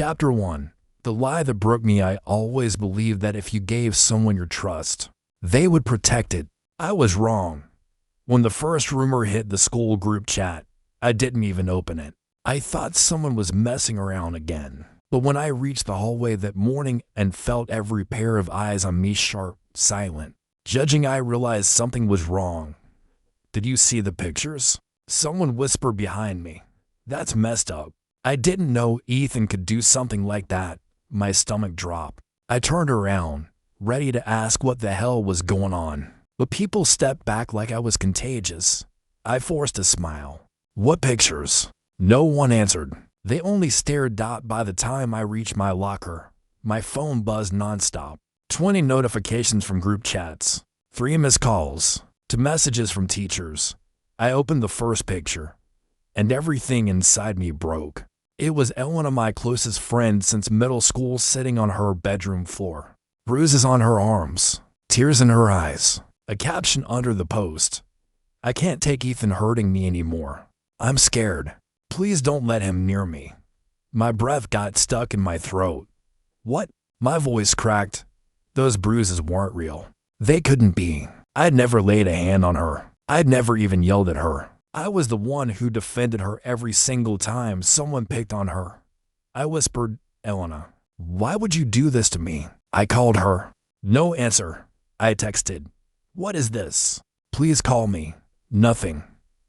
Chapter 1. The lie that broke me. I always believed that if you gave someone your trust, they would protect it. I was wrong. When the first rumor hit the school group chat, I didn't even open it. I thought someone was messing around again. But when I reached the hallway that morning and felt every pair of eyes on me sharp, silent, judging, I realized something was wrong. "Did you see the pictures?" Someone whispered behind me. "That's messed up." I didn't know Ethan could do something like that. My stomach dropped. I turned around, ready to ask what the hell was going on. But people stepped back like I was contagious. I forced a smile. "What pictures?" No one answered. They only stared. By the time I reached my locker, my phone buzzed nonstop. 20 notifications from group chats, 3 missed calls, 2 messages from teachers. I opened the first picture, and everything inside me broke. It was Elena, my closest friend since middle school, sitting on her bedroom floor. Bruises on her arms, tears in her eyes, a caption under the post: "I can't take Ethan hurting me anymore. I'm scared. Please don't let him near me." My breath got stuck in my throat. "What?" My voice cracked. Those bruises weren't real. They couldn't be. I'd never laid a hand on her. I'd never even yelled at her. I was the one who defended her every single time someone picked on her. I whispered, "Elena, why would you do this to me?" I called her. No answer. I texted, "What is this? Please call me." Nothing.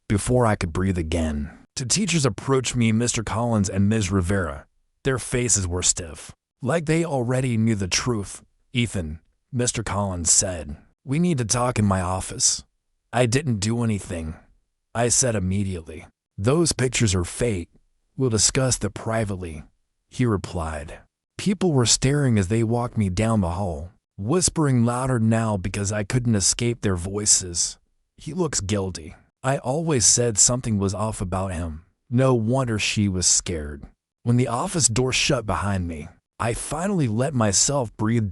Before I could breathe again, 2 teachers approached me, Mr. Collins and Ms. Rivera. Their faces were stiff, like they already knew the truth. "Ethan," Mr. Collins said, "we need to talk in my office." I didn't do anything. I said immediately, "Those pictures are fake. We'll discuss that privately," he replied. People were staring as they walked me down the hall, whispering louder now because I couldn't escape their voices. "He looks guilty." I always said something was off about him. No wonder she was scared. When the office door shut behind me, I finally let myself breathe.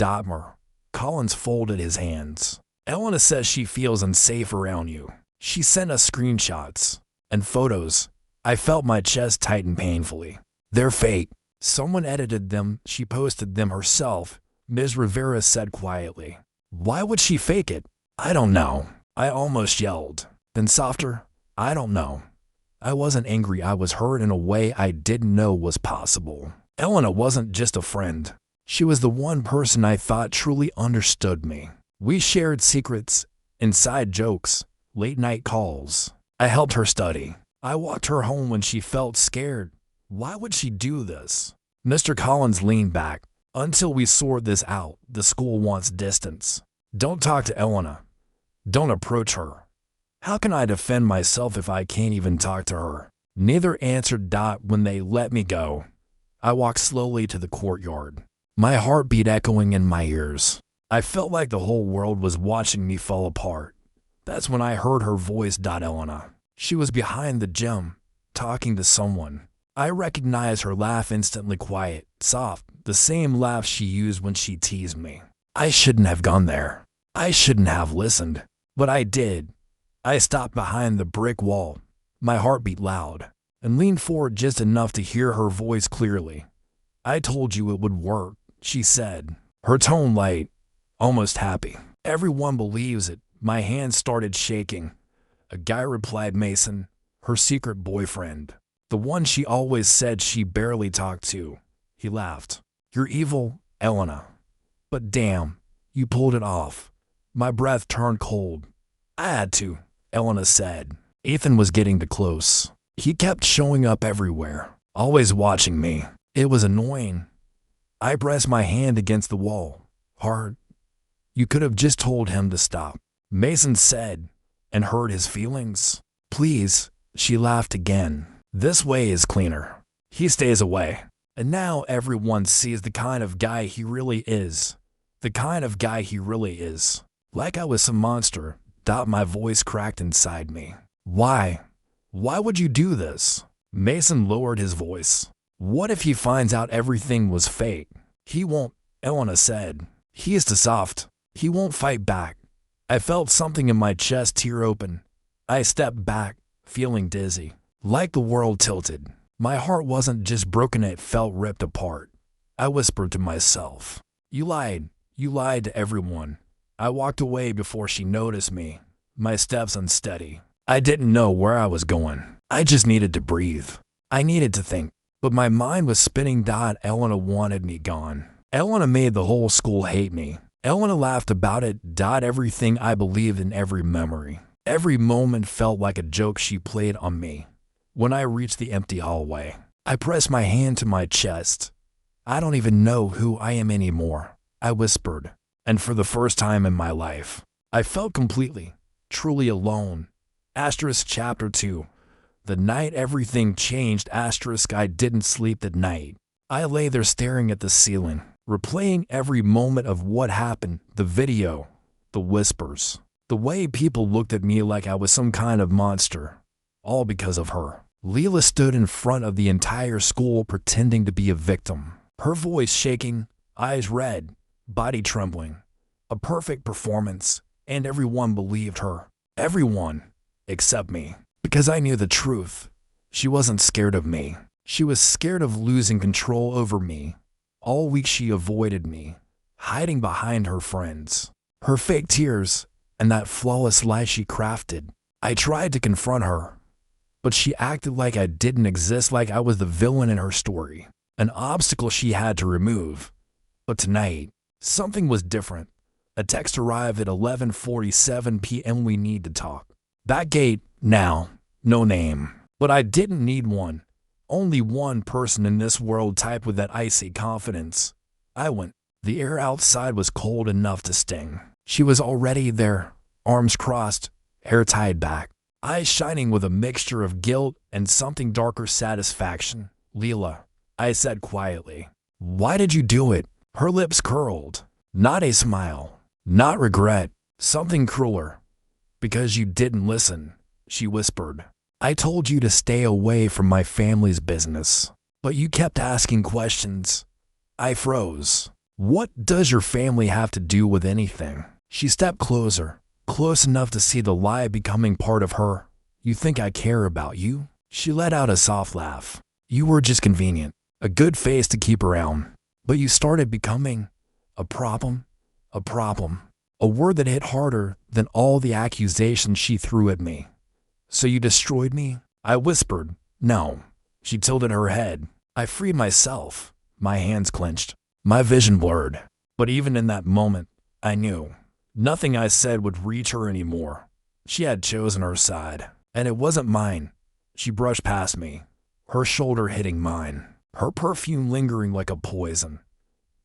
Collins folded his hands. "Elena says she feels unsafe around you. She sent us screenshots and photos." I felt my chest tighten painfully. "They're fake. Someone edited them. She posted them herself," Ms. Rivera said quietly. "Why would she fake it?" "I don't know." I almost yelled. Then softer, "I don't know." I wasn't angry. I was hurt in a way I didn't know was possible. Elena wasn't just a friend. She was the one person I thought truly understood me. We shared secrets, inside jokes, late-night calls. I helped her study. I walked her home when she felt scared. Why would she do this? Mr. Collins leaned back. "Until we sort this out, the school wants distance. Don't talk to Elena. Don't approach her." How can I defend myself if I can't even talk to her? Neither answered. When they let me go, I walked slowly to the courtyard, my heartbeat echoing in my ears. I felt like the whole world was watching me fall apart. That's when I heard her voice. "Elena." She was behind the gym, talking to someone. I recognized her laugh instantly, quiet, soft, the same laugh she used when she teased me. I shouldn't have gone there. I shouldn't have listened. But I did. I stopped behind the brick wall, my heartbeat loud, and leaned forward just enough to hear her voice clearly. "I told you it would work," she said, her tone light, almost happy. "Everyone believes it." My hands started shaking. A guy replied, "Mason, her secret boyfriend. The one she always said she barely talked to." He laughed. "You're evil, Elena. But damn, you pulled it off." My breath turned cold. "I had to," Elena said. Ethan was getting too close. He kept showing up everywhere, always watching me. It was annoying. I pressed my hand against the wall, hard. "You could have just told him to stop," Mason said, and hurt his feelings. "Please," she laughed again. "This way is cleaner. He stays away." And now everyone sees the kind of guy he really is. The kind of guy he really is. Like I was some monster. My voice cracked inside me. "Why? Why would you do this?" Mason lowered his voice. "What if he finds out everything was fake?" "He won't," Elena said. "He is too soft. He won't fight back." I felt something in my chest tear open. I stepped back, feeling dizzy, like the world tilted. My heart wasn't just broken, it felt ripped apart. I whispered to myself, "You lied. You lied to everyone." I walked away before she noticed me, my steps unsteady. I didn't know where I was going. I just needed to breathe. I needed to think. But my mind was spinning. Elena wanted me gone. Elena made the whole school hate me. Elena laughed about it. Everything I believed in, every memory. Every moment felt like a joke she played on me. When I reached the empty hallway, I pressed my hand to my chest. "I don't even know who I am anymore," I whispered. And for the first time in my life, I felt completely, truly alone. Chapter 2. The night everything changed. I didn't sleep that night. I lay there staring at the ceiling, replaying every moment of what happened, the video, the whispers, the way people looked at me like I was some kind of monster. All because of her. Lila stood in front of the entire school pretending to be a victim. Her voice shaking, eyes red, body trembling. A perfect performance, and everyone believed her. Everyone, except me. Because I knew the truth. She wasn't scared of me. She was scared of losing control over me. All week she avoided me, hiding behind her friends, her fake tears, and that flawless lie she crafted. I tried to confront her, but she acted like I didn't exist, like I was the villain in her story, an obstacle she had to remove. But tonight, something was different. A text arrived at 11:47 p.m. "We need to talk." That gate, now, no name. But I didn't need one. Only one person in this world typed with that icy confidence. I went. The air outside was cold enough to sting. She was already there, arms crossed, hair tied back, eyes shining with a mixture of guilt and something darker, satisfaction. "Lila," I said quietly. "Why did you do it?" Her lips curled. Not a smile, not regret, something crueler. "Because you didn't listen," she whispered. "I told you to stay away from my family's business, but you kept asking questions." I froze. "What does your family have to do with anything?" She stepped closer, close enough to see the lie becoming part of her. "You think I care about you?" She let out a soft laugh. "You were just convenient, a good face to keep around. But you started becoming a problem, a problem." A word that hit harder than all the accusations she threw at me. "So you destroyed me?" I whispered. "No." She tilted her head. I freed myself. My hands clenched. My vision blurred. But even in that moment, I knew. Nothing I said would reach her anymore. She had chosen her side, and it wasn't mine. She brushed past me, her shoulder hitting mine, her perfume lingering like a poison.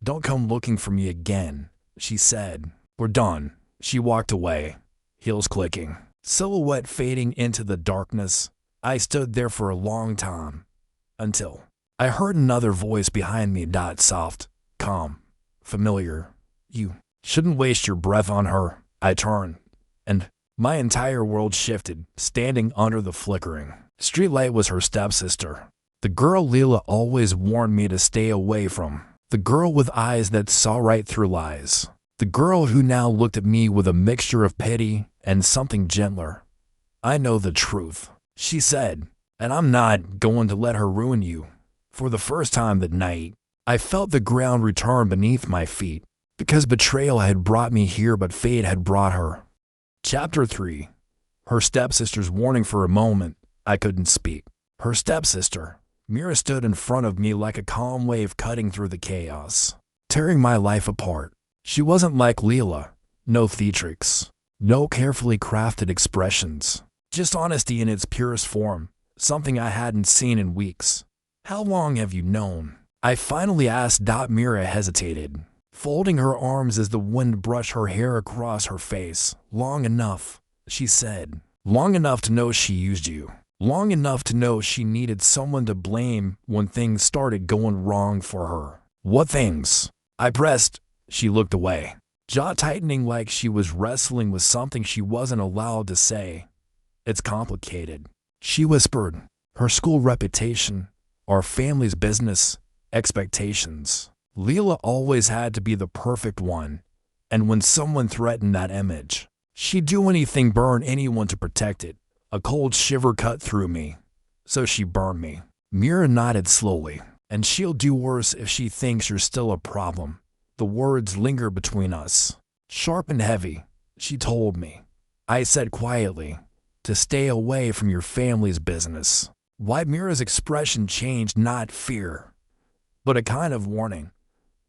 "Don't come looking for me again," she said. "We're done." She walked away, heels clicking, silhouette fading into the darkness. I stood there for a long time, until I heard another voice behind me, soft, calm, familiar. "You shouldn't waste your breath on her." I turned, and my entire world shifted. Standing under the flickering streetlight was her stepsister, the girl Lila always warned me to stay away from, the girl with eyes that saw right through lies, the girl who now looked at me with a mixture of pity and something gentler. "I know the truth," she said, "and I'm not going to let her ruin you." For the first time that night, I felt the ground return beneath my feet, because betrayal had brought me here, but fate had brought her. Chapter 3. Her stepsister's warning. For a moment, I couldn't speak. Her stepsister, Mira, stood in front of me like a calm wave cutting through the chaos, tearing my life apart. She wasn't like Lila, no theatrics, no carefully crafted expressions, just honesty in its purest form, something I hadn't seen in weeks. "How long have you known?" I finally asked. Mira hesitated, folding her arms as the wind brushed her hair across her face. "Long enough," she said. "Long enough to know she used you. Long enough to know she needed someone to blame when things started going wrong for her." "What things?" I pressed. She looked away, jaw tightening like she was wrestling with something she wasn't allowed to say. "It's complicated," she whispered. "Her school reputation, our family's business, expectations. Lila always had to be the perfect one, and when someone threatened that image, she'd do anything, burn anyone to protect it." A cold shiver cut through me. So she burned me. Mira nodded slowly. And she'll do worse if she thinks you're still a problem. The words linger between us. Sharp and heavy, she told me. I said quietly, to stay away from your family's business. Why? Mira's expression changed, not fear, but a kind of warning.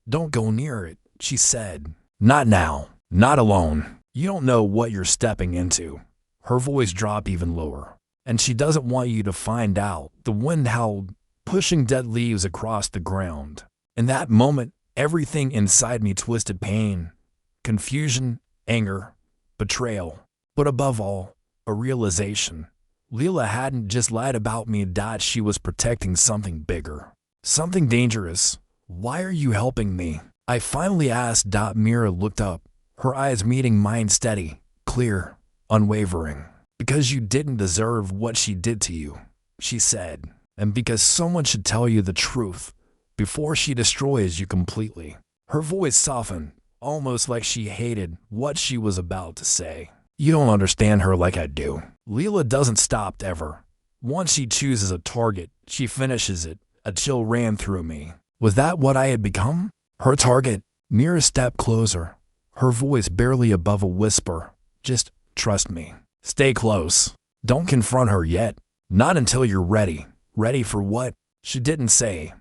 Don't go near it, she said. Not now, not alone. You don't know what you're stepping into. Her voice dropped even lower. And she doesn't want you to find out. The wind howled, pushing dead leaves across the ground. In that moment, everything inside me twisted: pain, confusion, anger, betrayal, but above all, a realization. Lila hadn't just lied about me, she was protecting something bigger, something dangerous. Why are you helping me? I finally asked. Mira looked up, her eyes meeting mine, steady, clear, unwavering. Because you didn't deserve what she did to you, she said. And because someone should tell you the truth before she destroys you completely. Her voice softened, almost like she hated what she was about to say. You don't understand her like I do. Lila doesn't stop ever. Once she chooses a target, she finishes it. A chill ran through me. Was that what I had become? Her target? Mira stepped closer, her voice barely above a whisper. Just trust me. Stay close. Don't confront her yet. Not until you're ready. Ready for what? She didn't say,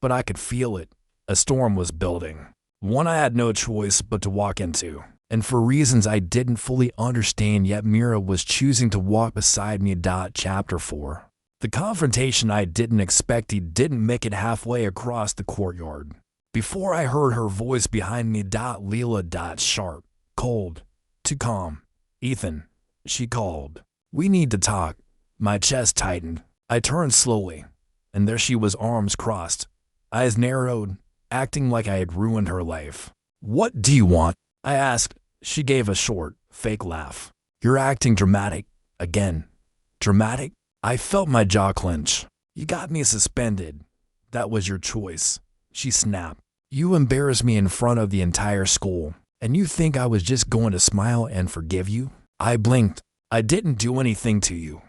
but I could feel it. A storm was building. One I had no choice but to walk into. And for reasons I didn't fully understand yet, Mira was choosing to walk beside me. Chapter 4. The confrontation I didn't expect. He didn't make it halfway across the courtyard before I heard her voice behind me. Lila. Sharp, cold, too calm. Ethan, she called. We need to talk. My chest tightened. I turned slowly, and there she was, arms crossed, eyes narrowed, acting like I had ruined her life. What do you want? I asked. She gave a short, fake laugh. You're acting dramatic. Again. Dramatic? I felt my jaw clench. You got me suspended. That was your choice, she snapped. You embarrassed me in front of the entire school, and you think I was just going to smile and forgive you? I blinked. I didn't do anything to you.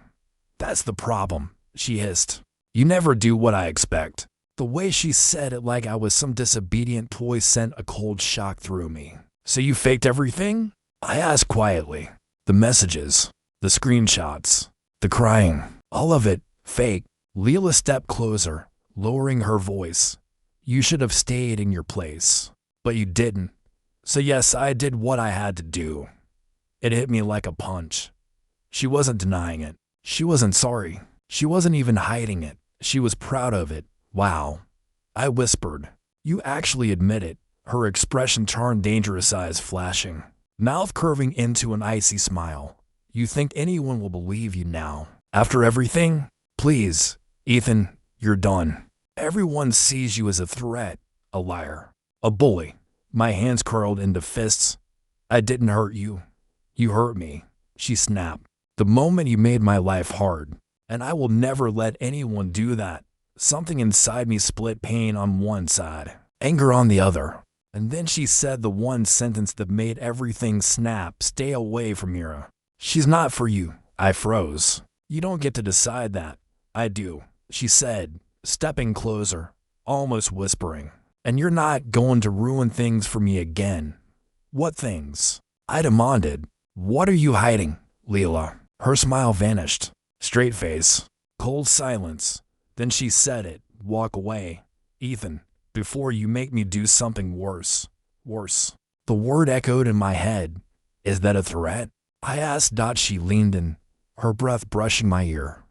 That's the problem, she hissed. You never do what I expect. The way she said it, like I was some disobedient toy, sent a cold shock through me. So you faked everything? I asked quietly. The messages, the screenshots, the crying, all of it, fake. Lila stepped closer, lowering her voice. You should have stayed in your place, but you didn't. So yes, I did what I had to do. It hit me like a punch. She wasn't denying it. She wasn't sorry. She wasn't even hiding it. She was proud of it. Wow. I whispered. You actually admit it. Her expression turned, dangerous eyes flashing, mouth curving into an icy smile. You think anyone will believe you now? After everything? Please, Ethan, you're done. Everyone sees you as a threat, a liar, a bully. My hands curled into fists. I didn't hurt you. You hurt me, she snapped. The moment you made my life hard, and I will never let anyone do that. Something inside me split, pain on one side, anger on the other. And then she said the one sentence that made everything snap. Stay away from Mira. She's not for you. I froze. You don't get to decide that. I do, she said, stepping closer, almost whispering. And you're not going to ruin things for me again. What things? I demanded. What are you hiding, Lila? Her smile vanished. Straight face. Cold silence. Then she said it. Walk away. Ethan, before you make me do something worse. Worse. The word echoed in my head. Is that a threat? I asked. She leaned in, her breath brushing my ear.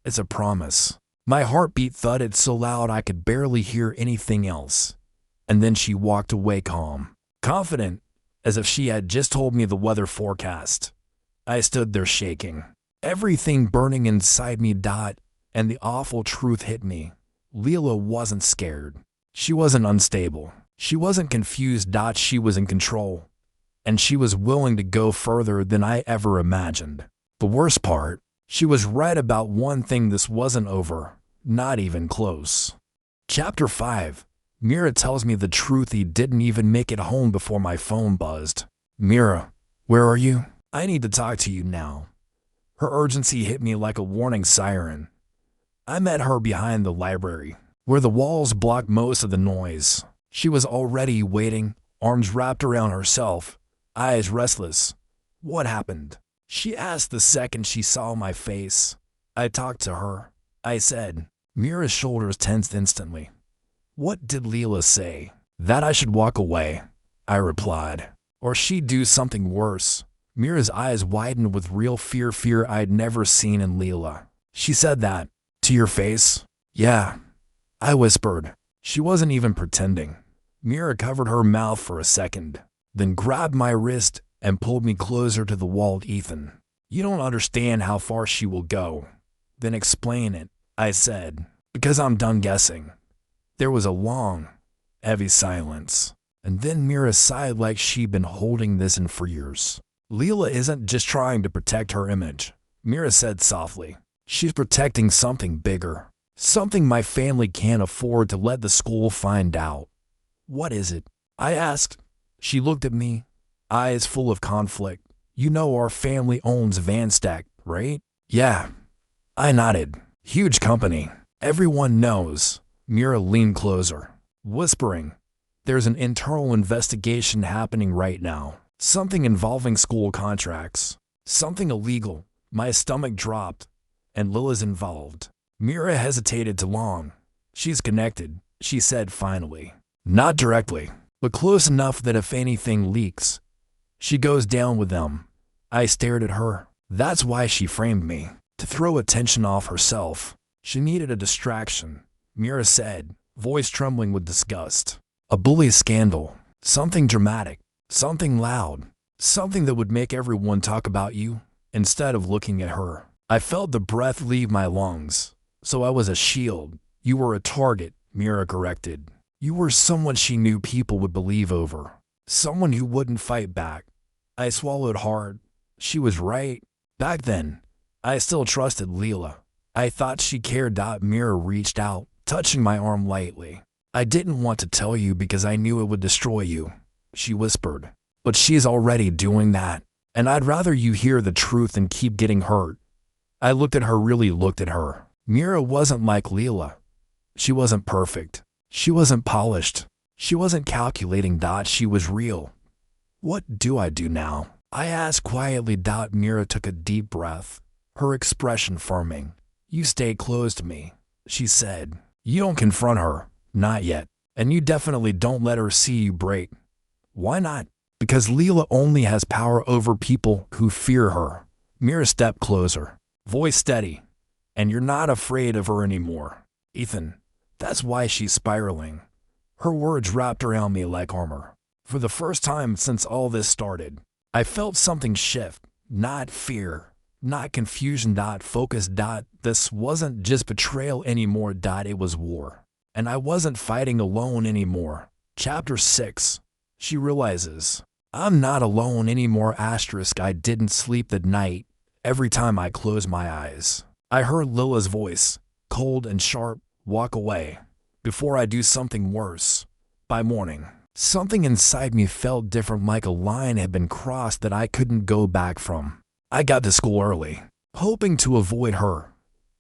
It's a promise. My heartbeat thudded so loud I could barely hear anything else. And then she walked away, calm, confident, as if she had just told me the weather forecast. I stood there shaking, everything burning inside me. And the awful truth hit me. Lila wasn't scared. She wasn't unstable. She wasn't confused. She was in control. And she was willing to go further than I ever imagined. The worst part, she was right about one thing: this wasn't over. Not even close. Chapter 5. Mira tells me the truth. He didn't even make it home before my phone buzzed. Mira, where are you? I need to talk to you now. Her urgency hit me like a warning siren. I met her behind the library, where the walls blocked most of the noise. She was already waiting, arms wrapped around herself, eyes restless. What happened? She asked the second she saw my face. I talked to her, I said. Mira's shoulders tensed instantly. What did Lila say? That I should walk away, I replied. Or she'd do something worse. Mira's eyes widened with real fear I'd never seen in Lila. She said that. To your face? Yeah, I whispered. She wasn't even pretending. Mira covered her mouth for a second, then grabbed my wrist and pulled me closer to the wall. Ethan, you don't understand how far she will go. Then explain it, I said, because I'm done guessing. There was a long, heavy silence, and then Mira sighed like she'd been holding this in for years. Lila isn't just trying to protect her image, Mira said softly. She's protecting something bigger, something my family can't afford to let the school find out. What is it? I asked. She looked at me, eyes full of conflict. You know our family owns Van Stack, right? Yeah. I nodded. Huge company. Everyone knows. Mira leaned closer, whispering, there's an internal investigation happening right now. Something involving school contracts. Something illegal. My stomach dropped, and Lila's involved. Mira hesitated too long. She's connected, she said finally. Not directly, but close enough that if anything leaks, she goes down with them. I stared at her. That's why she framed me, to throw attention off herself. She needed a distraction, Mira said, voice trembling with disgust. A bully scandal, something dramatic, something loud, something that would make everyone talk about you. Instead of looking at her, I felt the breath leave my lungs. So I was a shield. You were a target, Mira corrected. You were someone she knew people would believe over. Someone who wouldn't fight back. I swallowed hard. She was right. Back then, I still trusted Lila. I thought she cared. Mira reached out, touching my arm lightly. I didn't want to tell you because I knew it would destroy you, she whispered. But she's already doing that, and I'd rather you hear the truth than keep getting hurt. I looked at her, really looked at her. Mira wasn't like Lila. She wasn't perfect. She wasn't polished. She wasn't calculating. She was real. What do I do now? I asked quietly. Mira took a deep breath, her expression firming. You stay close to me, she said. You don't confront her, not yet. And you definitely don't let her see you break. Why not? Because Lila only has power over people who fear her. Mira stepped closer, voice steady. And you're not afraid of her anymore, Ethan. That's why she's spiraling. Her words wrapped around me like armor. For the first time since all this started, I felt something shift. Not fear, not confusion. Focus. This wasn't just betrayal anymore. It was war. And I wasn't fighting alone anymore. Chapter 6. She realizes. I'm not alone anymore. I didn't sleep that night. Every time I closed my eyes, I heard Lila's voice, cold and sharp, walk away. Before I do something worse. By morning, something inside me felt different, like a line had been crossed that I couldn't go back from. I got to school early, hoping to avoid her.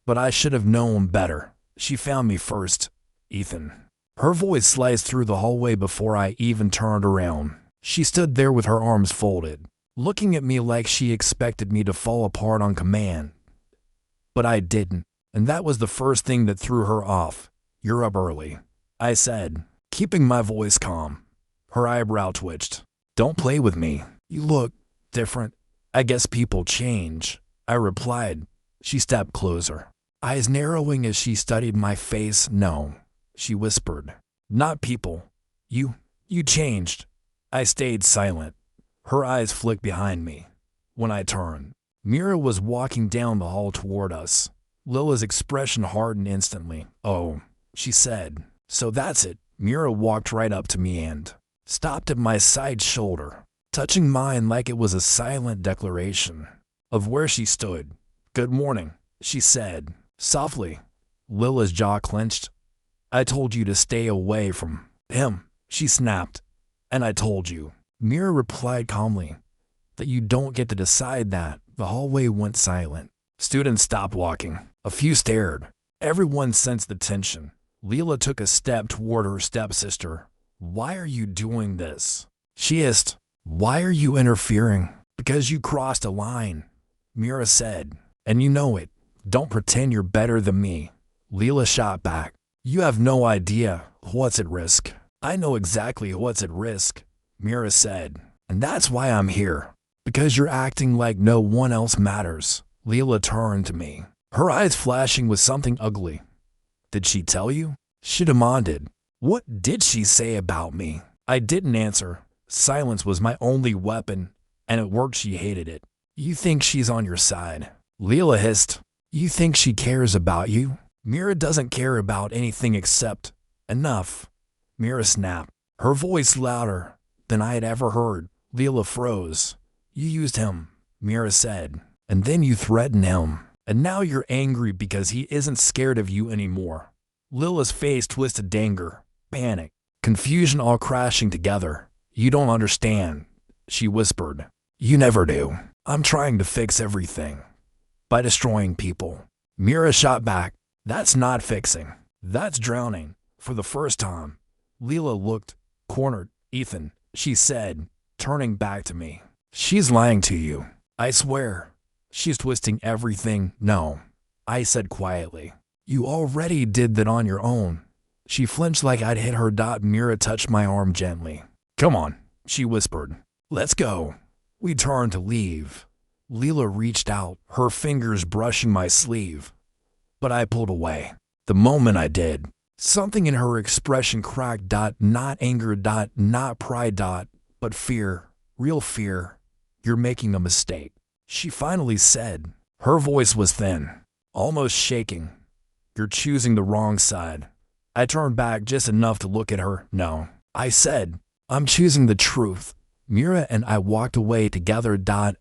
But I should have known better. She found me first, Ethan. Her voice sliced through the hallway before I even turned around. She stood there with her arms folded, looking at me like she expected me to fall apart on command. But I didn't, and that was the first thing that threw her off. You're up early, I said, keeping my voice calm. Her eyebrow twitched. Don't play with me. You look different. I guess people change, I replied. She stepped closer, eyes narrowing as she studied my face. No, she whispered. Not people. You changed. I stayed silent. Her eyes flicked behind me. When I turned, Mira was walking down the hall toward us. Lila's expression hardened instantly. Oh, she said. So that's it. Mira walked right up to me and stopped at my side shoulder, touching mine like it was a silent declaration of where she stood. Good morning, she said, softly. Lila's jaw clenched. I told you to stay away from him, she snapped. And I told you, Mira replied calmly, that you don't get to decide that. The hallway went silent. Students stopped walking. A few stared, Everyone sensed the tension. Lila took a step toward her stepsister. "Why are you doing this?" she hissed. "Why are you interfering?" "Because you crossed a line," Mira said. "And you know it. Don't pretend you're better than me," Lila shot back. "You have no idea what's at risk." "I know exactly what's at risk," Mira said. "And that's why I'm here. Because you're acting like no one else matters." Lila turned to me, her eyes flashing with something ugly. "Did she tell you?" she demanded. "What did she say about me?" I didn't answer. Silence was my only weapon, and at work she hated it. "You think she's on your side," Lila hissed. "You think she cares about you?" "Mira doesn't care about anything except enough," Mira snapped, her voice louder than I had ever heard. Lila froze. "You used him," Mira said, "and then you threatened him. And now you're angry because he isn't scared of you anymore." Lila's face twisted anger, panic, confusion all crashing together. "You don't understand," she whispered. "You never do. I'm trying to fix everything by destroying people." Mira shot back. "That's not fixing. That's drowning." For the first time, Lila looked cornered. "Ethan," she said, turning back to me. "She's lying to you. I swear. She's twisting everything." "No," I said quietly. "You already did that on your own." She flinched like I'd hit her. Mira touched my arm gently. "Come on," she whispered. "Let's go." We turned to leave. Lila reached out, her fingers brushing my sleeve. But I pulled away. The moment I did, something in her expression cracked. Not anger. Not pride. But fear. Real fear. "You're making a mistake," she finally said. Her voice was thin, almost shaking. "You're choosing the wrong side." I turned back just enough to look at her. "No," I said. "I'm choosing the truth." Mira and I walked away together.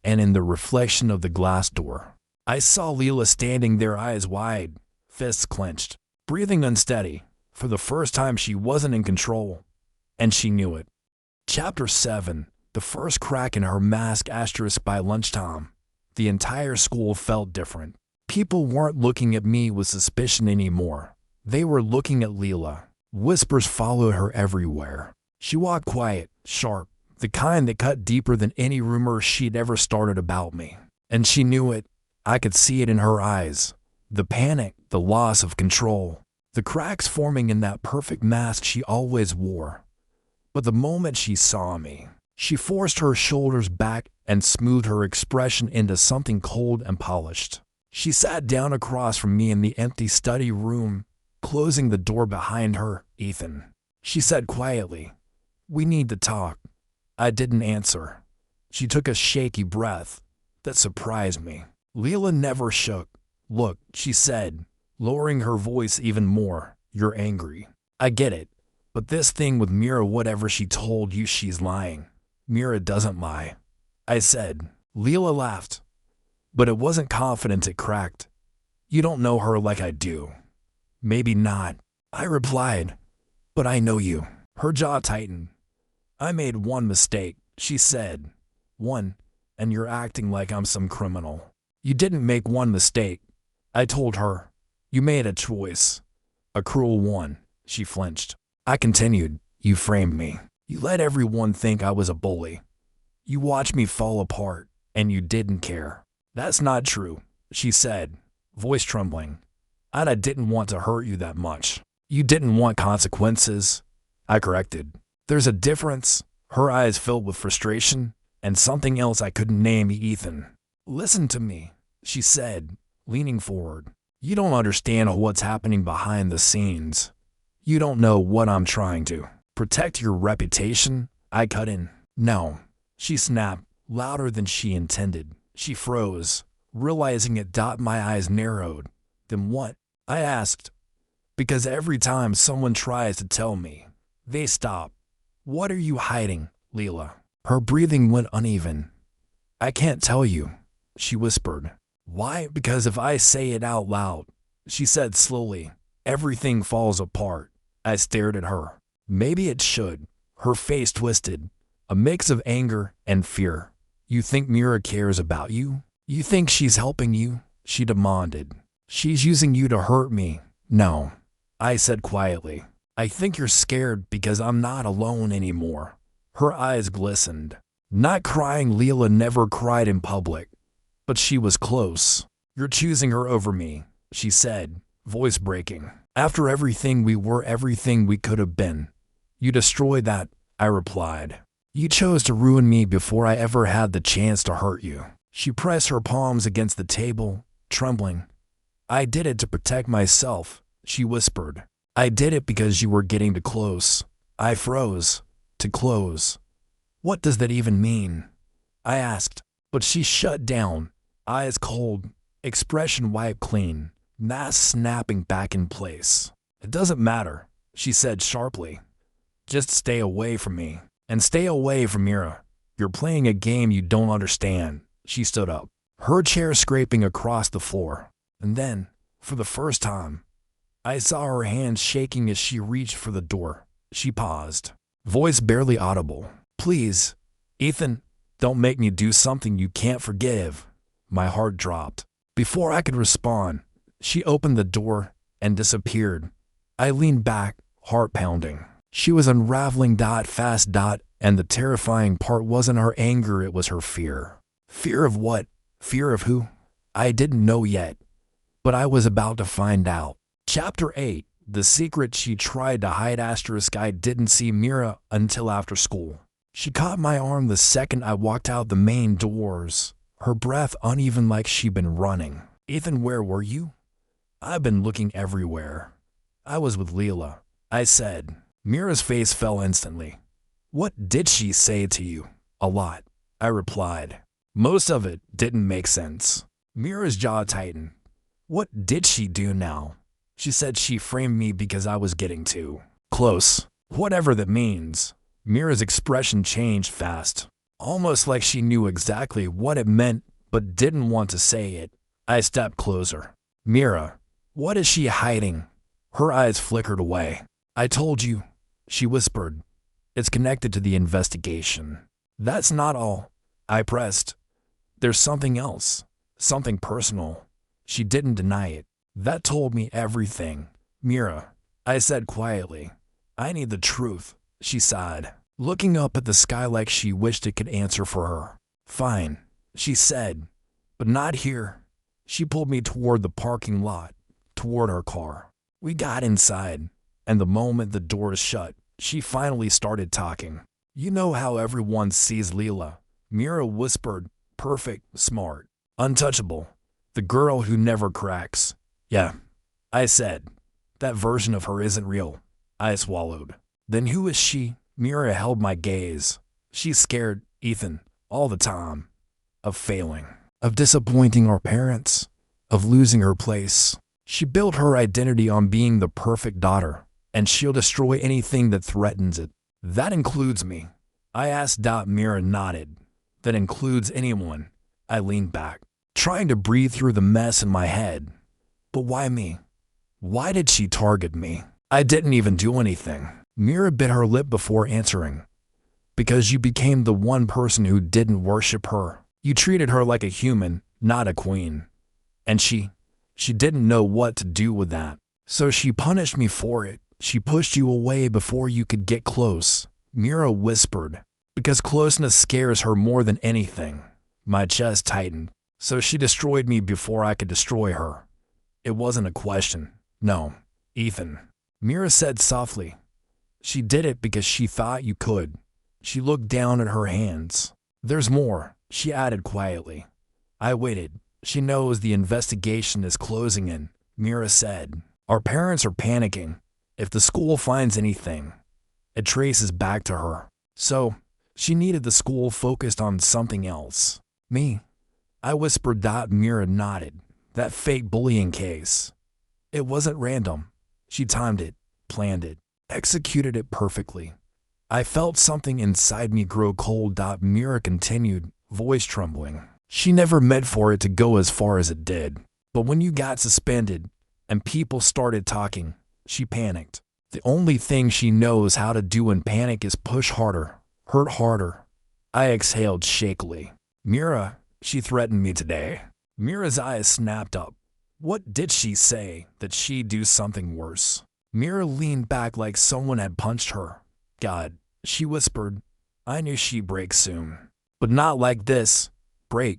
And in the reflection of the glass door, I saw Lila standing there, eyes wide, fists clenched, breathing unsteady. For the first time she wasn't in control, and she knew it. Chapter 7. The first crack in her mask. By lunchtime, the entire school felt different. People weren't looking at me with suspicion anymore. They were looking at Lila. Whispers followed her everywhere. She walked quiet, sharp, the kind that cut deeper than any rumor she'd ever started about me. And she knew it. I could see it in her eyes. The panic, the loss of control, the cracks forming in that perfect mask she always wore. But the moment she saw me, she forced her shoulders back and smoothed her expression into something cold and polished. She sat down across from me in the empty study room, closing the door behind her. "Ethan," she said quietly, "we need to talk." I didn't answer. She took a shaky breath that surprised me. Lila never shook. "Look," she said, lowering her voice even more, "you're angry. I get it. But this thing with Mira, whatever she told you, she's lying." "Mira doesn't lie," I said. Lila laughed, but it wasn't confidence. It cracked. "You don't know her like I do." "Maybe not," I replied, "but I know you." Her jaw tightened. "I made one mistake," she said. "One, and you're acting like I'm some criminal." "You didn't make one mistake," I told her. "You made a choice. A cruel one." She flinched. I continued. "You framed me. You let everyone think I was a bully. You watched me fall apart, and you didn't care." "That's not true," she said, voice trembling. "I didn't want to hurt you that much." "You didn't want consequences," I corrected. "There's a difference." Her eyes filled with frustration and something else I couldn't name. "Ethan, listen to me," she said, leaning forward. "You don't understand what's happening behind the scenes. You don't know what I'm trying to protect your reputation." I cut in. "No," she snapped, louder than she intended. She froze, realizing it. My eyes narrowed. "Then what?" I asked. "Because every time someone tries to tell me, they stop." "What are you hiding, Lila?" Her breathing went uneven. "I can't tell you," she whispered. "Why?" "Because if I say it out loud," she said slowly, "everything falls apart." I stared at her. "Maybe it should." Her face twisted, a mix of anger and fear. "You think Mira cares about you? You think she's helping you?" she demanded. "She's using you to hurt me." No, I said quietly. I think you're scared because I'm not alone anymore. Her eyes glistened. Not crying. Lila never cried in public, but she was close. You're choosing her over me, she said, voice breaking. After everything we were, everything we could have been. You destroyed that, I replied. You chose to ruin me before I ever had the chance to hurt you. She pressed her palms against the table, trembling. I did it to protect myself, she whispered. I did it because you were getting too close. I froze. To close. What does that even mean? I asked, but she shut down, eyes cold, expression wiped clean, mask snapping back in place. It doesn't matter, she said sharply. Just stay away from me. And stay away from Mira. You're playing a game you don't understand. She stood up, her chair scraping across the floor. And then, for the first time, I saw her hands shaking as she reached for the door. She paused, voice barely audible. Please, Ethan, don't make me do something you can't forgive. My heart dropped. Before I could respond, she opened the door and disappeared. I leaned back, heart pounding. She was unraveling fast. And the terrifying part wasn't her anger, it was her fear. Fear of what? Fear of who? I didn't know yet, but I was about to find out. Chapter 8. The secret she tried to hide. I didn't see Mira until after school. She caught my arm the second I walked out the main doors, her breath uneven like she'd been running. Ethan, where were you? I've been looking everywhere. I was with Lila, I said. Mira's face fell instantly. What did she say to you? A lot, I replied. Most of it didn't make sense. Mira's jaw tightened. What did she do now? She said she framed me because I was getting too close. Whatever that means. Mira's expression changed fast, almost like she knew exactly what it meant but didn't want to say it. I stepped closer. Mira, what is she hiding? Her eyes flickered away. I told you, she whispered. It's connected to the investigation. That's not all, I pressed. There's something else, something personal. She didn't deny it. That told me everything. Mira, I said quietly. I need the truth, she sighed, looking up at the sky like she wished it could answer for her. Fine, she said, but not here. She pulled me toward the parking lot, toward her car. We got inside, and the moment the doors shut, she finally started talking. You know how everyone sees Lila, Mira whispered. Perfect, smart, untouchable. The girl who never cracks. Yeah, I said. That version of her isn't real. I swallowed. Then who is she? Mira held my gaze. She's scared, Ethan, all the time. Of failing. Of disappointing our parents. Of losing her place. She built her identity on being the perfect daughter, and she'll destroy anything that threatens it. That includes me. I asked. Mira nodded. That includes anyone. I leaned back, trying to breathe through the mess in my head. But why me? Why did she target me? I didn't even do anything. Mira bit her lip before answering. Because you became the one person who didn't worship her. You treated her like a human, not a queen. And she didn't know what to do with that. So she punished me for it. She pushed you away before you could get close. Mira whispered. Because closeness scares her more than anything. My chest tightened. So she destroyed me before I could destroy her. It wasn't a question. No, Ethan. Mira said softly. She did it because she thought you could. She looked down at her hands. There's more, she added quietly. I waited. She knows the investigation is closing in, Mira said. Our parents are panicking. If the school finds anything, it traces back to her. So, she needed the school focused on something else. Me? I whispered. Mira nodded. That fake bullying case. It wasn't random. She timed it, planned it, executed it perfectly. I felt something inside me grow cold. Mira continued, voice trembling. She never meant for it to go as far as it did. But when you got suspended and people started talking, she panicked. The only thing she knows how to do in panic is push harder. Hurt harder. I exhaled shakily. Mira, she threatened me today. Mira's eyes snapped up. What did she say that she'd do something worse? Mira leaned back like someone had punched her. God, she whispered. I knew she'd break soon. But not like this. Break.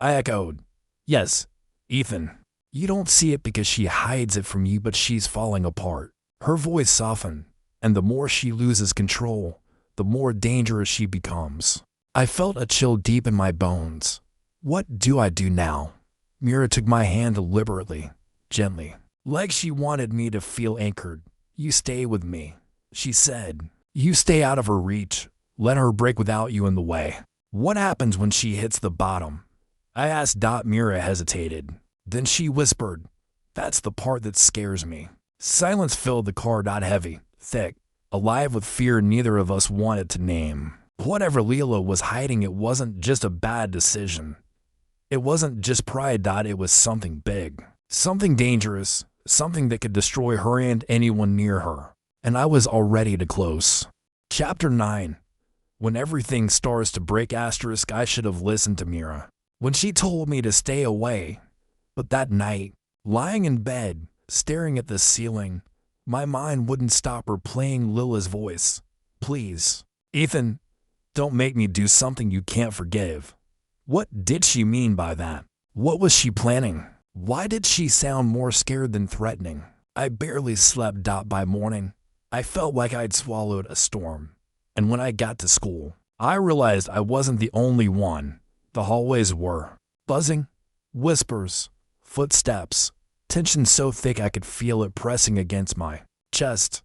I echoed. Yes, Ethan. You don't see it because she hides it from you, but she's falling apart. Her voice softened, and the more she loses control, the more dangerous she becomes. I felt a chill deep in my bones. What do I do now? Mira took my hand deliberately, gently, like she wanted me to feel anchored. You stay with me, she said. You stay out of her reach. Let her break without you in the way. What happens when she hits the bottom? I asked. Mira hesitated. Then she whispered, that's the part that scares me. Silence filled the car. Heavy, thick, alive with fear neither of us wanted to name. Whatever Lila was hiding, it wasn't just a bad decision. It wasn't just pride. It was something big, something dangerous, something that could destroy her and anyone near her. And I was already too close. Chapter 9. When everything starts to break. I should have listened to Mira when she told me to stay away. But that night, lying in bed, staring at the ceiling, my mind wouldn't stop replaying Lila's voice. Please, Ethan, don't make me do something you can't forgive. What did she mean by that? What was she planning? Why did she sound more scared than threatening? I barely slept. By morning, I felt like I'd swallowed a storm. And when I got to school, I realized I wasn't the only one. The hallways were buzzing, whispers, footsteps, tension so thick I could feel it pressing against my chest.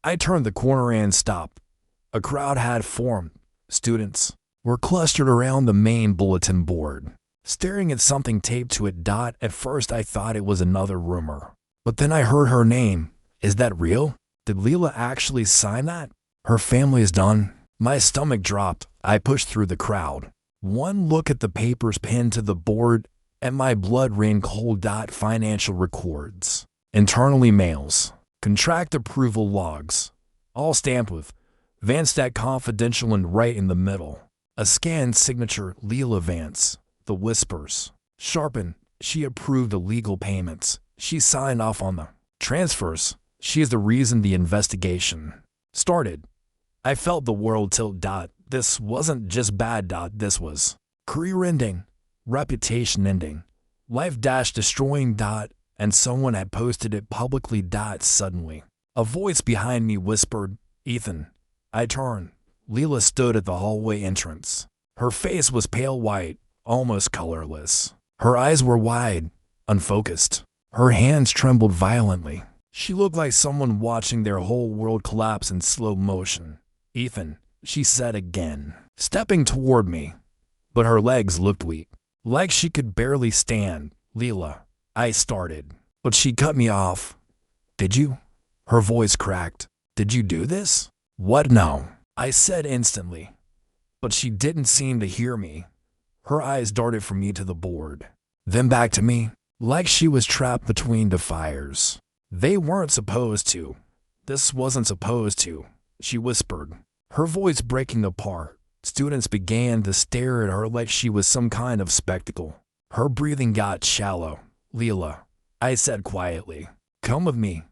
I turned the corner and stopped. A crowd had formed. Students were clustered around the main bulletin board, staring at something taped to it. At first I thought it was another rumor. But then I heard her name. Is that real? Did Lila actually sign that? Her family is done. My stomach dropped. I pushed through the crowd. One look at the papers pinned to the board, and my blood ran cold. Financial records, internal emails, contract approval logs, all stamped with Vanstack Confidential and right in the middle. A scanned signature, Lila Vance. The whispers sharpened. She approved the legal payments. She signed off on the transfers. She is the reason the investigation started. I felt the world tilt. This wasn't just bad. This was career ending, reputation ending, life destroying. And someone had posted it publicly. Suddenly, a voice behind me whispered, Ethan. I turned. Lila stood at the hallway entrance. Her face was pale white, almost colorless. Her eyes were wide, unfocused. Her hands trembled violently. She looked like someone watching their whole world collapse in slow motion. Ethan, she said again, stepping toward me. But her legs looked weak, like she could barely stand. Lila, I started, but she cut me off. Did you? Her voice cracked. Did you do this? What? No, I said instantly. But she didn't seem to hear me. Her eyes darted from me to the board, then back to me, like she was trapped between the fires. They weren't supposed to. This wasn't supposed to, she whispered, her voice breaking apart. Students began to stare at her like she was some kind of spectacle. Her breathing got shallow. Lila, I said quietly, come with me.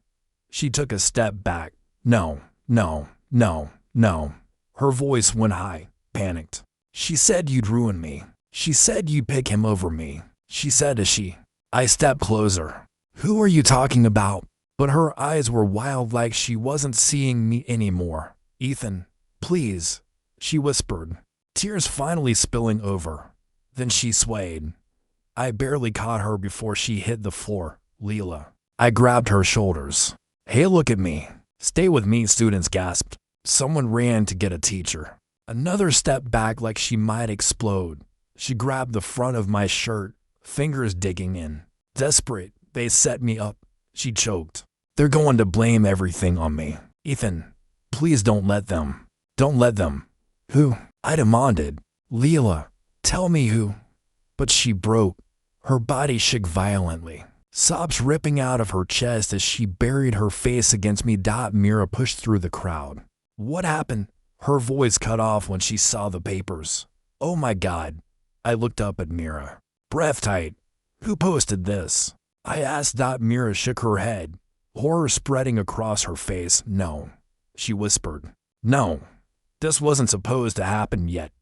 She took a step back. No, no, no, no. Her voice went high, panicked. She said you'd ruin me. She said you'd pick him over me. She said as she. I stepped closer. Who are you talking about? But her eyes were wild, like she wasn't seeing me anymore. Ethan, please, she whispered, tears finally spilling over. Then she swayed. I barely caught her before she hit the floor. Lila. I grabbed her shoulders. Hey, look at me. Stay with me, students gasped. Someone ran to get a teacher. Another step back like she might explode. She grabbed the front of my shirt, fingers digging in. Desperate, they set me up. She choked. They're going to blame everything on me. Ethan, please don't let them. Don't let them. Who? I demanded. Lila, tell me who. But she broke. Her body shook violently, sobs ripping out of her chest as she buried her face against me. Mira pushed through the crowd. What happened? Her voice cut off when she saw the papers. Oh my God. I looked up at Mira. Breath tight. Who posted this? I asked. Mira shook her head, horror spreading across her face. No, she whispered. No, this wasn't supposed to happen yet.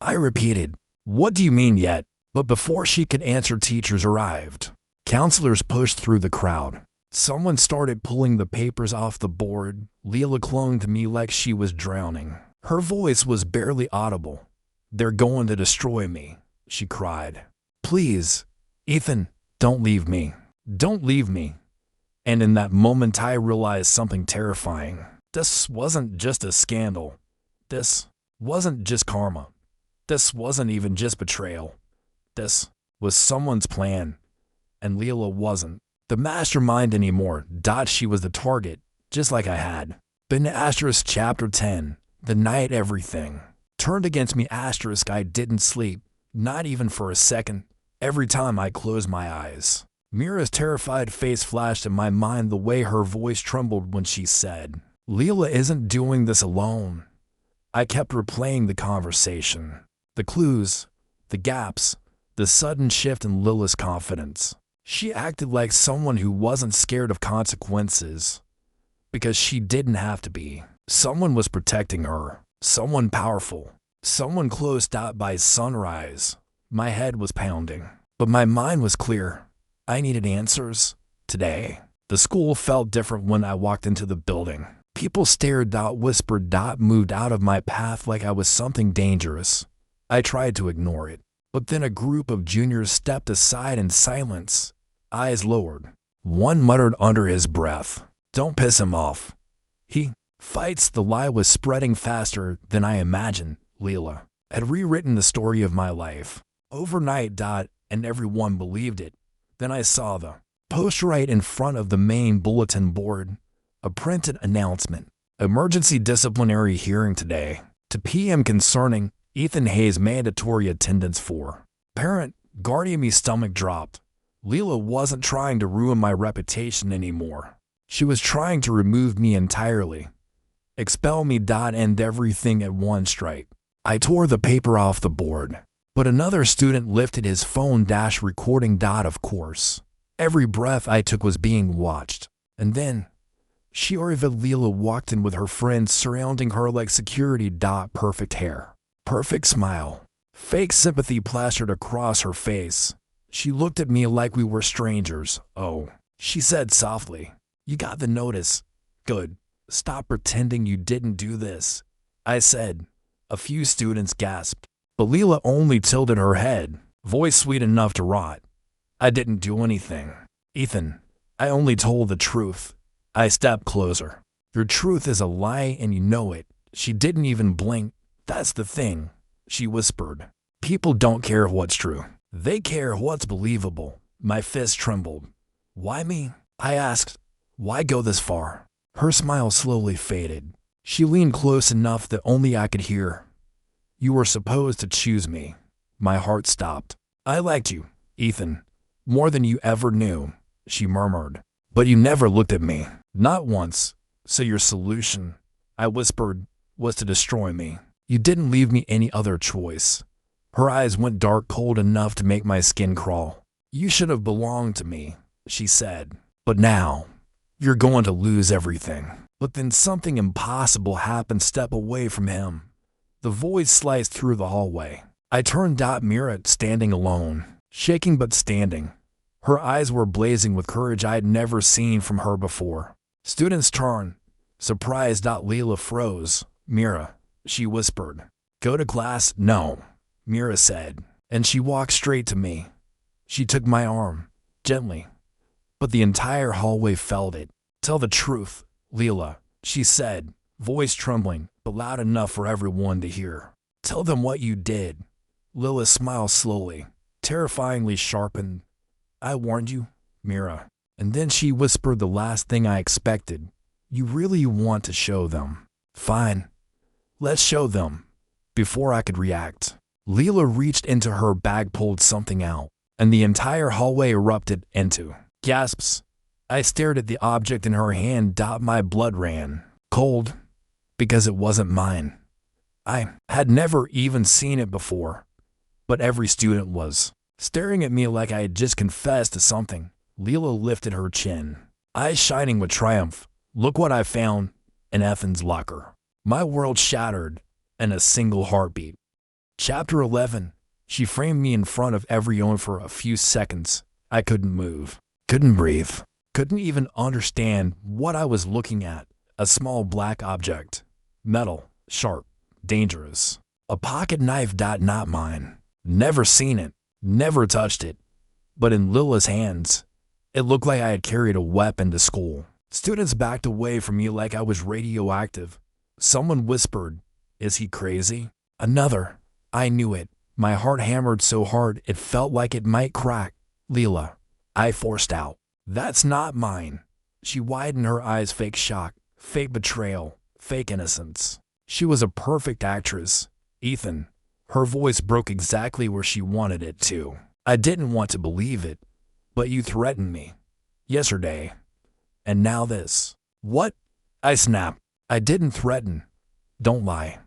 I repeated, what do you mean yet? But before she could answer, teachers arrived. Counselors pushed through the crowd. Someone started pulling the papers off the board. Lila clung to me like she was drowning. Her voice was barely audible. They're going to destroy me, she cried. Please, Ethan, don't leave me. Don't leave me. And in that moment I realized something terrifying. This wasn't just a scandal. This wasn't just karma. This wasn't even just betrayal. This was someone's plan. And Lila wasn't the mastermind anymore. She was the target, just like I had been. Chapter 10. The night everything turned against me. I didn't sleep, not even for a second. Every time I closed my eyes, Mira's terrified face flashed in my mind, the way her voice trembled when she said, Lila isn't doing this alone. I kept replaying the conversation, the clues, the gaps, the sudden shift in Lila's confidence. She acted like someone who wasn't scared of consequences, because she didn't have to be. Someone was protecting her, someone powerful, someone close. By sunrise, my head was pounding, but my mind was clear. I needed answers today. The school felt different when I walked into the building. People stared. Whispered. Moved out of my path like I was something dangerous. I tried to ignore it, but then a group of juniors stepped aside in silence, eyes lowered. One muttered under his breath, "Don't piss him off. He fights." The lie was spreading faster than I imagined. Lila had rewritten the story of my life overnight. And everyone believed it. Then I saw the poster right in front of the main bulletin board, a printed announcement. Emergency disciplinary hearing today. To PM concerning Ethan Hayes' mandatory attendance for parent, guardian. My stomach dropped. Lila wasn't trying to ruin my reputation anymore. She was trying to remove me entirely. Expel me. End everything at one strike. I tore the paper off the board, but another student lifted his phone, recording. Of course, every breath I took was being watched. And then she arrived. Lila walked in with her friends surrounding her like security. Perfect hair, perfect smile, fake sympathy plastered across her face. She looked at me like we were strangers. "Oh," she said softly. "You got the notice. Good. Stop pretending you didn't do this," I said. A few students gasped, but Lila only tilted her head, voice sweet enough to rot. "I didn't do anything, Ethan. I only told the truth." I stepped closer. "Your truth is a lie and you know it." She didn't even blink. "That's the thing," she whispered. "People don't care what's true. They care what's believable." My fist trembled. "Why me?" I asked. "Why go this far?" Her smile slowly faded. She leaned close enough that only I could hear. "You were supposed to choose me." My heart stopped. "I liked you, Ethan, more than you ever knew," she murmured. "But you never looked at me. Not once. So your solution," I whispered, "was to destroy me. You didn't leave me any other choice." Her eyes went dark, cold enough to make my skin crawl. "You should have belonged to me," she said. "But now, you're going to lose everything." But then something impossible happened. Step away from him. The void sliced through the hallway. I turned. Mira standing alone, shaking but standing. Her eyes were blazing with courage I had never seen from her before. Students turned, surprised. Lila froze. "Mira," she whispered. "Go to class." "No," Mira said, and she walked straight to me. She took my arm, gently, but the entire hallway felt it. "Tell the truth, Lila," she said, voice trembling, but loud enough for everyone to hear. "Tell them what you did." Lila's smile slowly, terrifyingly sharpened. "I warned you, Mira." And then she whispered the last thing I expected. "You really want to show them? Fine. Let's show them." Before I could react, Lila reached into her bag, pulled something out, and the entire hallway erupted into gasps. I stared at the object in her hand. My blood ran cold, because it wasn't mine. I had never even seen it before, but every student was staring at me like I had just confessed to something. Lila lifted her chin, eyes shining with triumph. Look what I found in Ethan's locker. My world shattered in a single heartbeat. Chapter 11. She framed me in front of everyone for a few seconds. I couldn't move, couldn't breathe, couldn't even understand what I was looking at. A small black object. Metal, sharp, dangerous. A pocket knife. Not mine. Never seen it, never touched it. But in Lila's hands, it looked like I had carried a weapon to school. Students backed away from me like I was radioactive. Someone whispered, "Is he crazy?" Another. I knew it. My heart hammered so hard it felt like it might crack. "Lila," I forced out. "That's not mine." She widened her eyes. Fake shock, fake betrayal, fake innocence. She was a perfect actress. "Ethan." Her voice broke exactly where she wanted it to. "I didn't want to believe it, but you threatened me. Yesterday. And now this." "What?" I snapped. "I didn't threaten. Don't lie."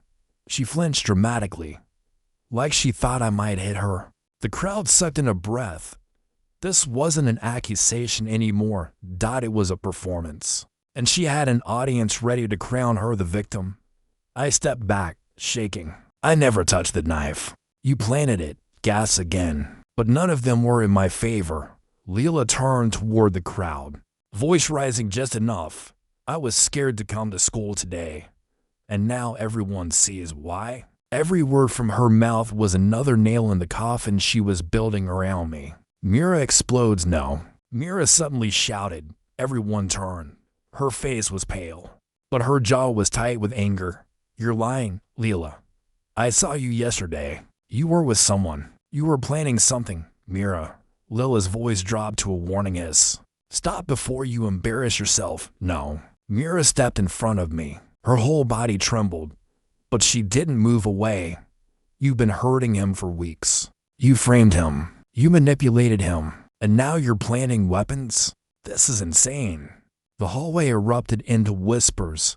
She flinched dramatically, like she thought I might hit her. The crowd sucked in a breath. This wasn't an accusation anymore. It was a performance. And she had an audience ready to crown her the victim. I stepped back, shaking. "I never touched the knife." "You planted it." Gas again. But none of them were in my favor. Lila turned toward the crowd, voice rising just enough. "I was scared to come to school today. And now everyone sees why." Every word from her mouth was another nail in the coffin she was building around me. "Mira explodes." "No." Mira suddenly shouted. Everyone turned. Her face was pale, but her jaw was tight with anger. "You're lying, Lila. I saw you yesterday. You were with someone. You were planning something." "Mira." Lila's voice dropped to a warning hiss. "Stop before you embarrass yourself." "No." Mira stepped in front of me. Her whole body trembled, but she didn't move away. "You've been hurting him for weeks. You framed him. You manipulated him. And now you're planting weapons? This is insane." The hallway erupted into whispers,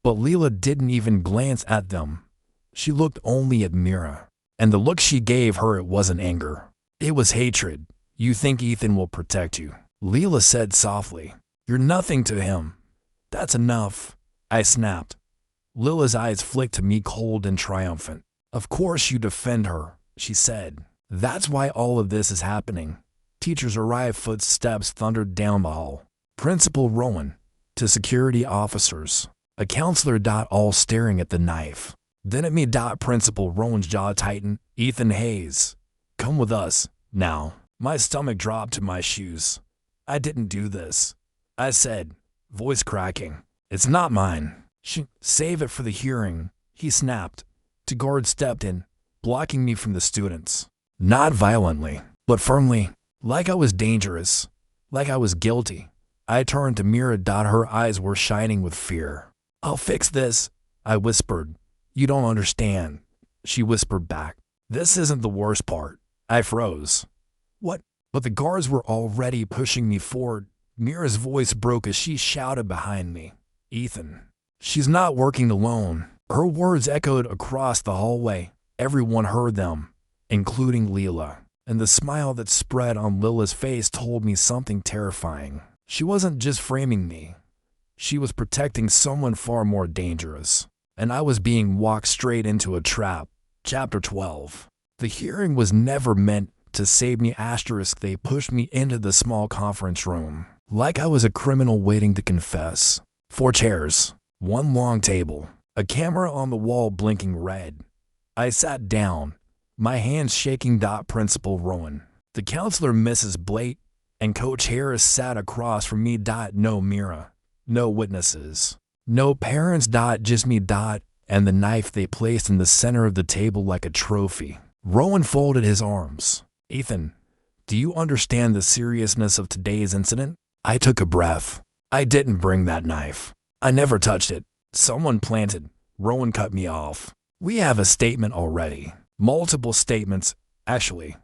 but Lila didn't even glance at them. She looked only at Mira. And the look she gave her, it wasn't anger. It was hatred. "You think Ethan will protect you?" Lila said softly. "You're nothing to him." "That's enough," I snapped. Lila's eyes flicked to me cold and triumphant. "Of course you defend her," she said. "That's why all of this is happening." Teachers arrived. Footsteps thundered down the hall. Principal Rowan, to security officers. A counselor. All staring at the knife. Then at me. Principal Rowan's jaw tightened. "Ethan Hayes, come with us, now." My stomach dropped to my shoes. "I didn't do this," I said, voice cracking. "It's not mine." "Save it for the hearing," he snapped. Two guards stepped in, blocking me from the students. Not violently, but firmly, like I was dangerous, like I was guilty. I turned to Mira. Her eyes were shining with fear. "I'll fix this," I whispered. "You don't understand," she whispered back. "This isn't the worst part." I froze. "What?" But the guards were already pushing me forward. Mira's voice broke as she shouted behind me. "Ethan, she's not working alone." Her words echoed across the hallway. Everyone heard them, including Lila. And the smile that spread on Lila's face told me something terrifying. She wasn't just framing me. She was protecting someone far more dangerous. And I was being walked straight into a trap. Chapter 12. The hearing was never meant to save me. They pushed me into the small conference room, like I was a criminal waiting to confess. 4 chairs, 1 long table, a camera on the wall blinking red. I sat down, my hands shaking. Principal Rowan, the counselor Mrs. Blake, and Coach Harris sat across from me. No Mira, no witnesses, no parents. Just me. And the knife they placed in the center of the table like a trophy. Rowan folded his arms. "Ethan, do you understand the seriousness of today's incident?" I took a breath. "I didn't bring that knife. I never touched it. Someone planted." Rowan cut me off. "We have a statement already." "Multiple statements, actually."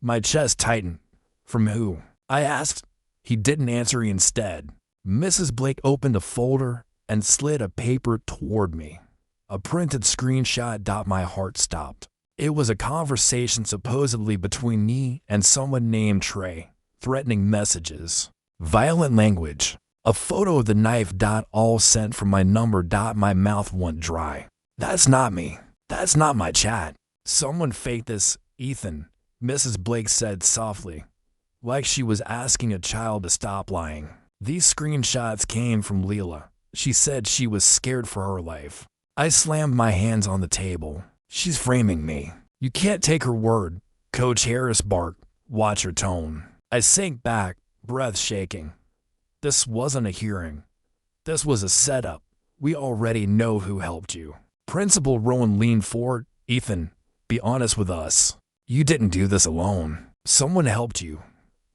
My chest tightened. "From who?" I asked. He didn't answer. Instead, Mrs. Blake opened a folder and slid a paper toward me. A printed screenshot. My heart stopped. It was a conversation supposedly between me and someone named Trey. threatening messages, violent language, a photo of the knife. All sent from my number. My mouth went dry. That's not me. That's not my chat. Someone faked this, Ethan, Mrs. Blake said softly, like she was asking a child to stop lying. These screenshots came from Lila. She said she was scared for her life. I slammed my hands on the table. She's framing me. You can't take her word. Coach Harris barked. Watch her tone. I sank back, breath shaking. This wasn't a hearing. This was a setup. We already know who helped you. Principal Rowan leaned forward. Ethan, be honest with us. You didn't do this alone. Someone helped you.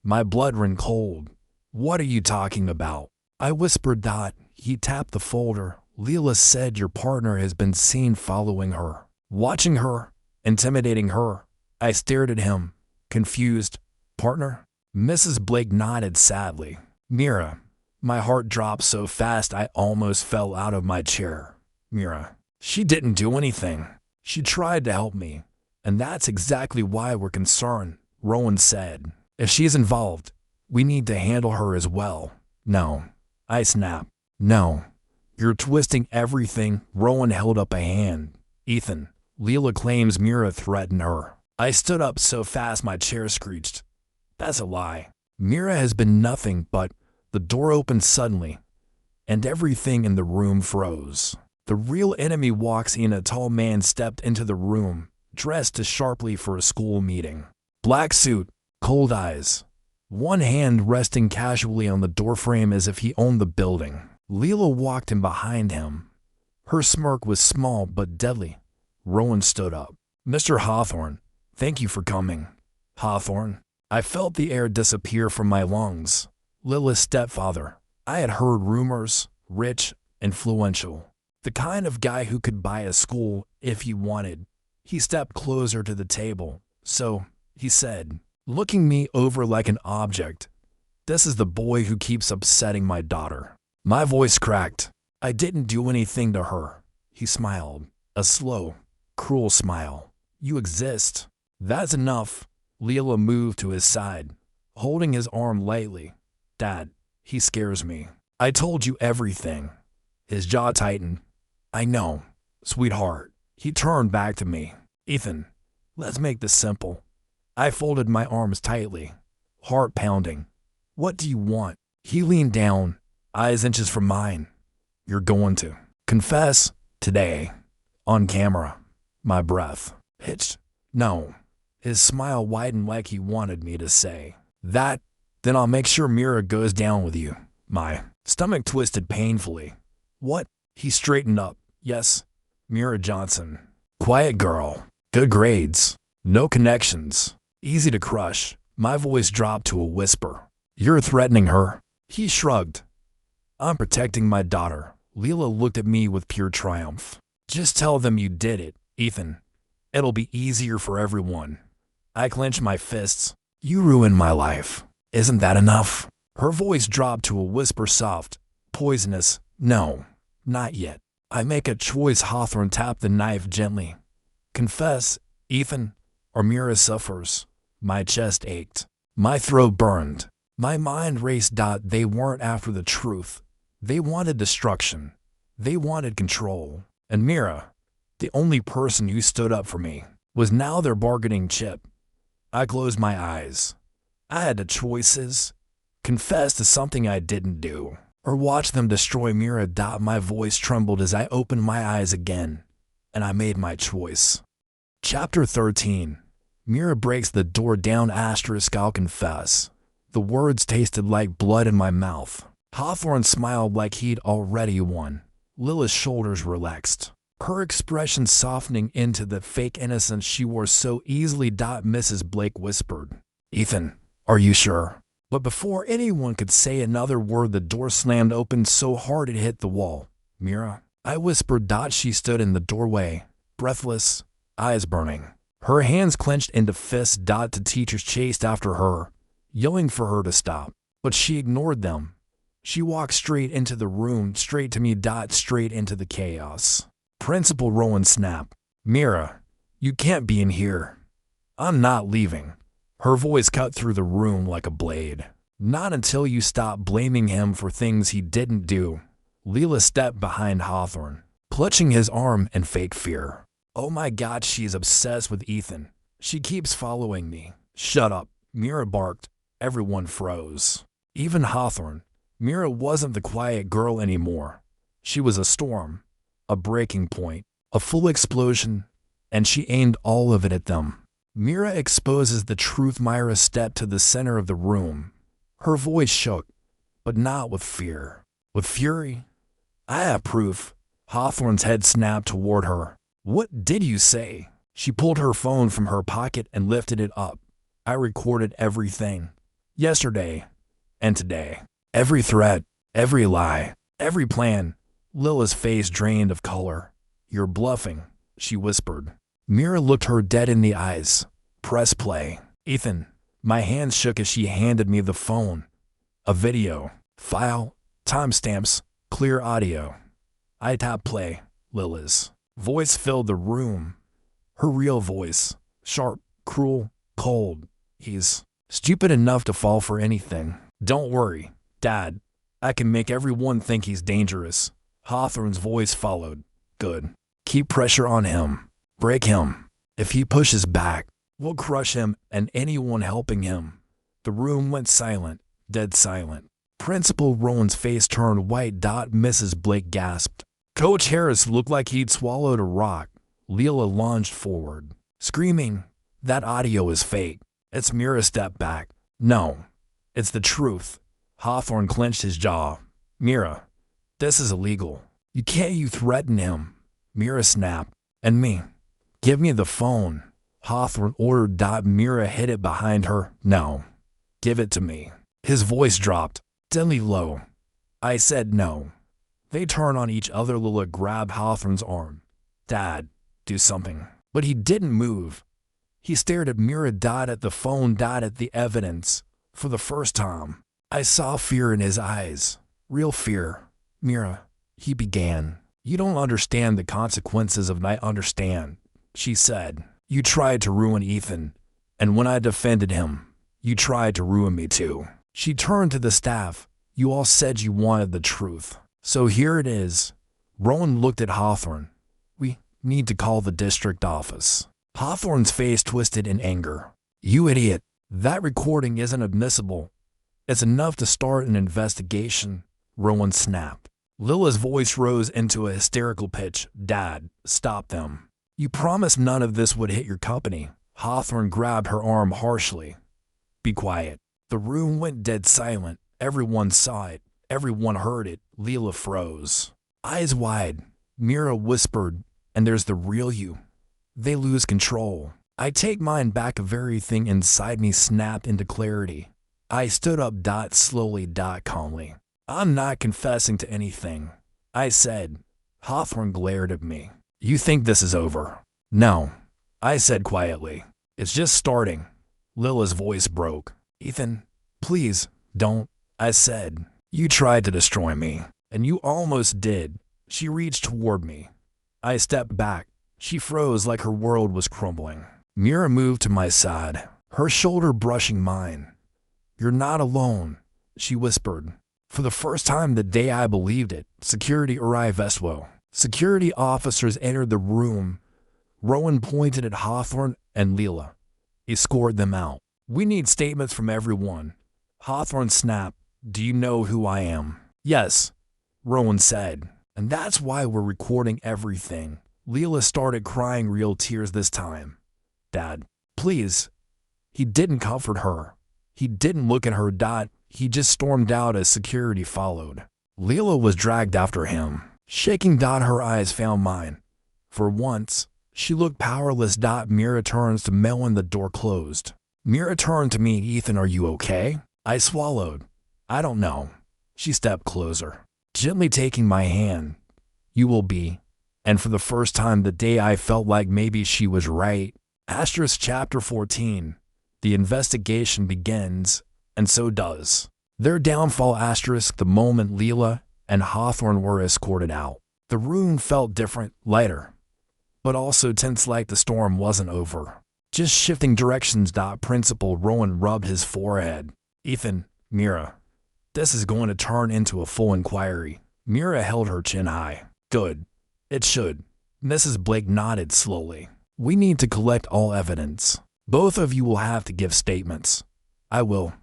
My blood ran cold. What are you talking about? I whispered. He tapped the folder. Lila said your partner has been seen following her, watching her, intimidating her. I stared at him, confused. Partner? Mrs. Blake nodded sadly. Mira. My heart dropped so fast I almost fell out of my chair. Mira. She didn't do anything. She tried to help me. And that's exactly why we're concerned, Rowan said. If she's involved, we need to handle her as well. No. I snapped. No. You're twisting everything. Rowan held up a hand. Ethan. Lila claims Mira threatened her. I stood up so fast my chair screeched. That's a lie. Mira has been nothing but. The door opened suddenly, and everything in the room froze. The real enemy walks in. A tall man stepped into the room, dressed sharply for a school meeting. Black suit, cold eyes, one hand resting casually on the doorframe as if he owned the building. Lila walked in behind him. Her smirk was small but deadly. Rowan stood up. Mr. Hawthorne, thank you for coming. Hawthorne. I felt the air disappear from my lungs. Lila's stepfather. I had heard rumors, rich, influential. The kind of guy who could buy a school if he wanted. He stepped closer to the table. So, he said, looking me over like an object, this is the boy who keeps upsetting my daughter. My voice cracked. I didn't do anything to her. He smiled. A slow, cruel smile. You exist. That's enough. Lila moved to his side, holding his arm lightly. Dad, he scares me. I told you everything. His jaw tightened. I know, sweetheart. He turned back to me. Ethan, let's make this simple. I folded my arms tightly, heart pounding. What do you want? He leaned down, eyes inches from mine. You're going to confess today, on camera. My breath hitched. No. His smile widened like he wanted me to say that. Then I'll make sure Mira goes down with you. My stomach twisted painfully. What? He straightened up. Yes, Mira Johnson. Quiet girl. Good grades. No connections. Easy to crush. My voice dropped to a whisper. You're threatening her. He shrugged. I'm protecting my daughter. Lila looked at me with pure triumph. Just tell them you did it, Ethan. It'll be easier for everyone. I clenched my fists. You ruined my life. Isn't that enough? Her voice dropped to a whisper soft, poisonous. No, not yet. I make a choice. Hawthorne tapped the knife gently. Confess, Ethan, or Mira suffers. My chest ached. My throat burned. My mind raced. They weren't after the truth. They wanted destruction. They wanted control. And Mira, the only person who stood up for me, was now their bargaining chip. I closed my eyes. I had the choices. Confess to something I didn't do, or watch them destroy Mira. My voice trembled as I opened my eyes again, and I made my choice. Chapter 13. Mira breaks the door down. I'll confess. The words tasted like blood in my mouth. Hawthorne smiled like he'd already won. Lila's shoulders relaxed, her expression softening into the fake innocence she wore so easily. Mrs. Blake whispered, Ethan, are you sure? But before anyone could say another word, the door slammed open so hard it hit the wall. Mira, I whispered. She stood in the doorway, breathless, eyes burning. Her hands clenched into fists. The teachers chased after her, yelling for her to stop. But she ignored them. She walked straight into the room, straight to me. Straight into the chaos. Principal Rowan snapped. Mira, you can't be in here. I'm not leaving. Her voice cut through the room like a blade. Not until you stop blaming him for things he didn't do. Lila stepped behind Hawthorne, clutching his arm in fake fear. Oh my God, she's obsessed with Ethan. She keeps following me. Shut up, Mira barked. Everyone froze. Even Hawthorne. Mira wasn't the quiet girl anymore. She was a storm, a breaking point, a full explosion, and she aimed all of it at them. Mira exposes the truth. Mira stepped to the center of the room. Her voice shook, but not with fear. With fury. I have proof. Hawthorne's head snapped toward her. What did you say? She pulled her phone from her pocket and lifted it up. I recorded everything. Yesterday and today. Every threat, every lie, every plan. Lila's face drained of color. You're bluffing, she whispered. Mira looked her dead in the eyes. Press play. Ethan. My hands shook as she handed me the phone. A video, file, timestamps, clear audio. I tapped play. Lila's voice filled the room. Her real voice. Sharp, cruel, cold. He's stupid enough to fall for anything. Don't worry, Dad. I can make everyone think he's dangerous. Hawthorne's voice followed. Good. Keep pressure on him. Break him. If he pushes back, we'll crush him and anyone helping him. The room went silent, dead silent. Principal Rowan's face turned white. Mrs. Blake gasped. Coach Harris looked like he'd swallowed a rock. Lila lunged forward, screaming, that audio is fake. It's Mira stepped back. No, it's the truth. Hawthorne clenched his jaw. Mira, this is illegal. You can't threaten him. Mira snapped. And me. Give me the phone. Hawthorne ordered. Mira hid it behind her. No. Give it to me. His voice dropped, deadly low. I said no. They turned on each other. Lila grabbed Hawthorne's arm. Dad, do something. But he didn't move. He stared at Mira. At the phone. At the evidence. For the first time, I saw fear in his eyes. Real fear. Mira, he began. You don't understand the consequences of I understand, she said. You tried to ruin Ethan. And when I defended him, you tried to ruin me too. She turned to the staff. You all said you wanted the truth. So here it is. Rowan looked at Hawthorne. We need to call the district office. Hawthorne's face twisted in anger. You idiot. That recording isn't admissible. It's enough to start an investigation, Rowan snapped. Lila's voice rose into a hysterical pitch. Dad, stop them. You promised none of this would hit your company. Hawthorne grabbed her arm harshly. Be quiet. The room went dead silent. Everyone saw it. Everyone heard it. Lila froze. Eyes wide. Mira whispered, and there's the real you. They lose control. I take mine back. Everything inside me snapped into clarity. I stood up. Slowly. Calmly. I'm not confessing to anything, I said. Hawthorne glared at me. You think this is over? No, I said quietly. It's just starting. Lila's voice broke. Ethan, please, don't, I said. You tried to destroy me, and you almost did. She reached toward me. I stepped back. She froze like her world was crumbling. Mira moved to my side, her shoulder brushing mine. You're not alone, she whispered. For the first time the day I believed it, security arrived. Security officers entered the room. Rowan pointed at Hawthorne and Lila. He escorted them out. We need statements from everyone. Hawthorne snapped. Do you know who I am? Yes, Rowan said. And that's why we're recording everything. Lila started crying, real tears this time. Dad, please. He didn't comfort her. He didn't look at her. He just stormed out as security followed. Lila was dragged after him. Shaking. Her eyes found mine. For once, she looked powerless. Mira turns to Melon. The door closed. Mira turned to me. Ethan, are you okay? I swallowed. I don't know. She stepped closer, gently taking my hand. You will be. And for the first time the day I felt like maybe she was right. Chapter 14. The investigation begins, and so does their downfall. The moment Lila and Hawthorne were escorted out. The room felt different, lighter, but also tense, like the storm wasn't over. Just shifting directions. Principal Rowan rubbed his forehead. Ethan, Mira, this is going to turn into a full inquiry. Mira held her chin high. Good. It should. Mrs. Blake nodded slowly. We need to collect all evidence. Both of you will have to give statements. I will,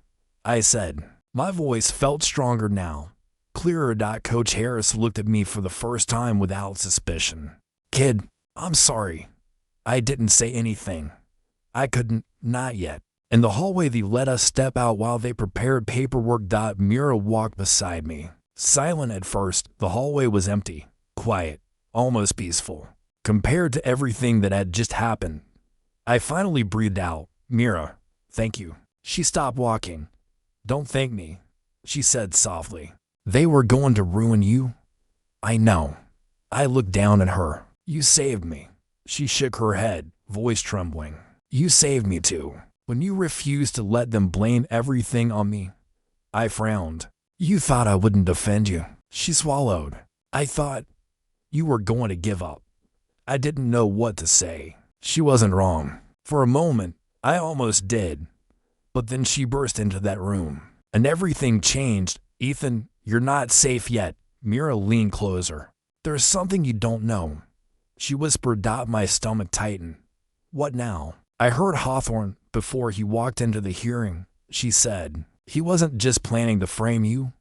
I said. My voice felt stronger now, clearer. Coach Harris looked at me for the first time without suspicion. Kid, I'm sorry. I didn't say anything. I couldn't, not yet. In the hallway they let us step out while they prepared paperwork. Mira walked beside me. Silent at first, the hallway was empty, quiet, almost peaceful. Compared to everything that had just happened, I finally breathed out. Mira, thank you. She stopped walking. Don't thank me, she said softly. They were going to ruin you? I know. I looked down at her. You saved me. She shook her head, voice trembling. You saved me too. When you refused to let them blame everything on me, I frowned. You thought I wouldn't defend you. She swallowed. I thought you were going to give up. I didn't know what to say. She wasn't wrong. For a moment, I almost did. But then she burst into that room, and everything changed. Ethan, you're not safe yet. Mira leaned closer. There's something you don't know, she whispered. My stomach tightened. What now? I heard Hawthorne before he walked into the hearing, she said. He wasn't just planning to frame you.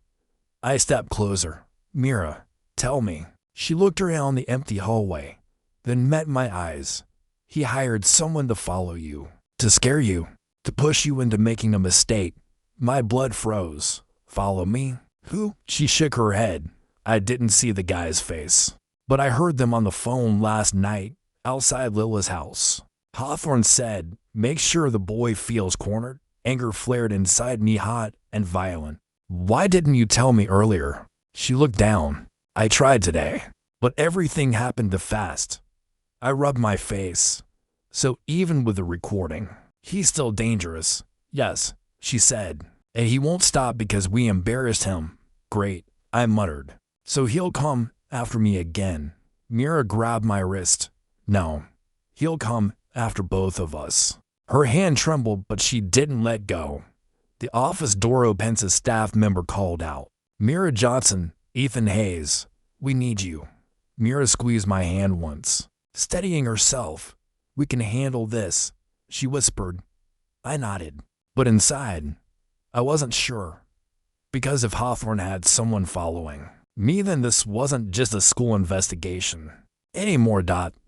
I stepped closer. Mira, tell me. She looked around the empty hallway, then met my eyes. He hired someone to follow you, to scare you, to push you into making a mistake. My blood froze. Follow me? Who? She shook her head. I didn't see the guy's face, but I heard them on the phone last night, outside Lila's house. Hawthorne said, make sure the boy feels cornered. Anger flared inside me, hot and violent. Why didn't you tell me earlier? She looked down. I tried today, but everything happened too fast. I rubbed my face. So even with the recording, he's still dangerous. Yes, she said. And he won't stop because we embarrassed him. Great, I muttered. So he'll come after me again. Mira grabbed my wrist. No, he'll come after both of us. Her hand trembled, but she didn't let go. The office door opened. A staff member called out. Mira Johnson, Ethan Hayes, we need you. Mira squeezed my hand once, steadying herself. We can handle this, she whispered. I nodded, but inside, I wasn't sure. Because if Hawthorne had someone following me, then this wasn't just a school investigation anymore.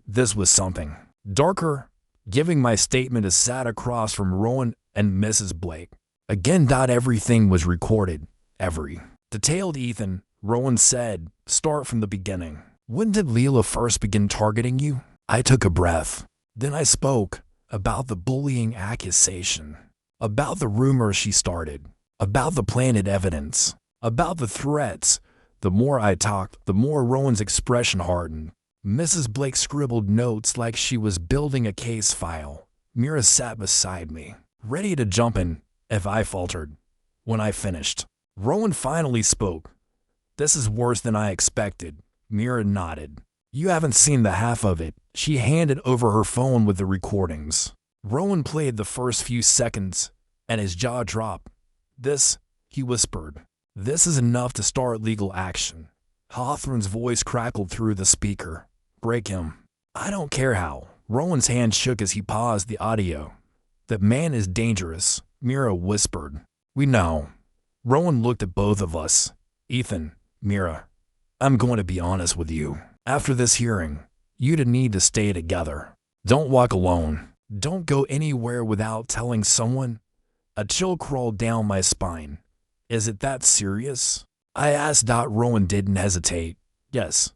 This was something darker. Giving my statement, I sat across from Rowan and Mrs. Blake. Again, everything was recorded. Every detailed. Ethan, Rowan said, start from the beginning. When did Lila first begin targeting you? I took a breath. Then I spoke about the bullying accusation, about the rumors she started, about the planted evidence, about the threats. The more I talked, the more Rowan's expression hardened. Mrs. Blake scribbled notes like she was building a case file. Mira sat beside me, ready to jump in if I faltered. When I finished, Rowan finally spoke. This is worse than I expected. Mira nodded. You haven't seen the half of it. She handed over her phone with the recordings. Rowan played the first few seconds, and his jaw dropped. This, he whispered, this is enough to start legal action. Hawthorne's voice crackled through the speaker. Break him. I don't care how. Rowan's hand shook as he paused the audio. That man is dangerous, Mira whispered. We know. Rowan looked at both of us. Ethan, Mira, I'm going to be honest with you. After this hearing, you'd need to stay together. Don't walk alone. Don't go anywhere without telling someone. A chill crawled down my spine. Is it that serious? I asked. Rowan didn't hesitate. Yes.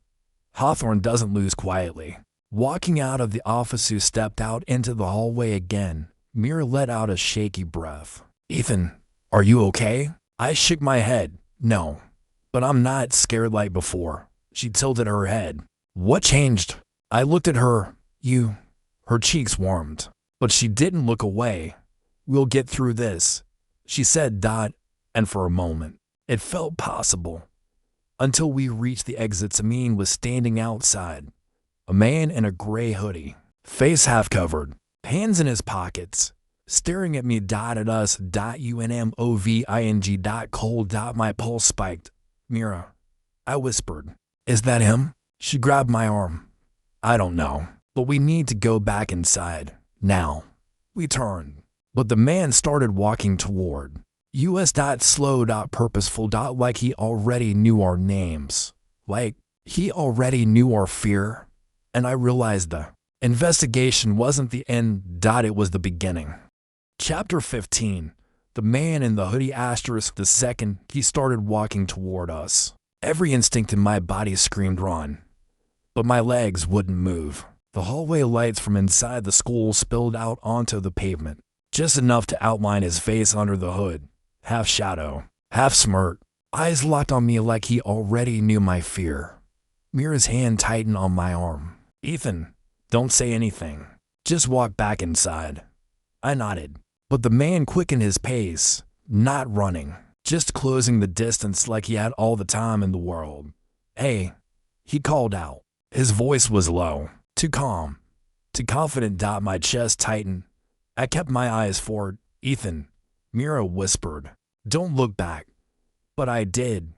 Hawthorne doesn't lose quietly. Walking out of the office, who stepped out into the hallway again. Mira let out a shaky breath. Ethan, are you okay? I shook my head. No, but I'm not scared like before. She tilted her head. What changed? I looked at her. You. Her cheeks warmed, but she didn't look away. We'll get through this, she said. And for a moment, it felt possible. Until we reached the exit, Amin was standing outside. A man in a gray hoodie, face half covered, hands in his pockets, staring at me. At us. Unmoving. Cold. My pulse spiked. Mira, I whispered. Is that him? She grabbed my arm. I don't know, but we need to go back inside. Now. We turned, but the man started walking toward us. Slow. Purposeful. Like he already knew our names. Like he already knew our fear. And I realized the investigation wasn't the end. It was the beginning. Chapter 15. The man in the hoodie. The second he started walking toward us, every instinct in my body screamed run. But my legs wouldn't move. The hallway lights from inside the school spilled out onto the pavement, just enough to outline his face under the hood, half shadow, half smirk, eyes locked on me like he already knew my fear. Mira's hand tightened on my arm. Ethan, don't say anything. Just walk back inside. I nodded, but the man quickened his pace, not running, just closing the distance like he had all the time in the world. Hey, he called out. His voice was low. Too calm, too confident. My chest tightened. I kept my eyes forward. Ethan, Mira whispered, don't look back. But I did,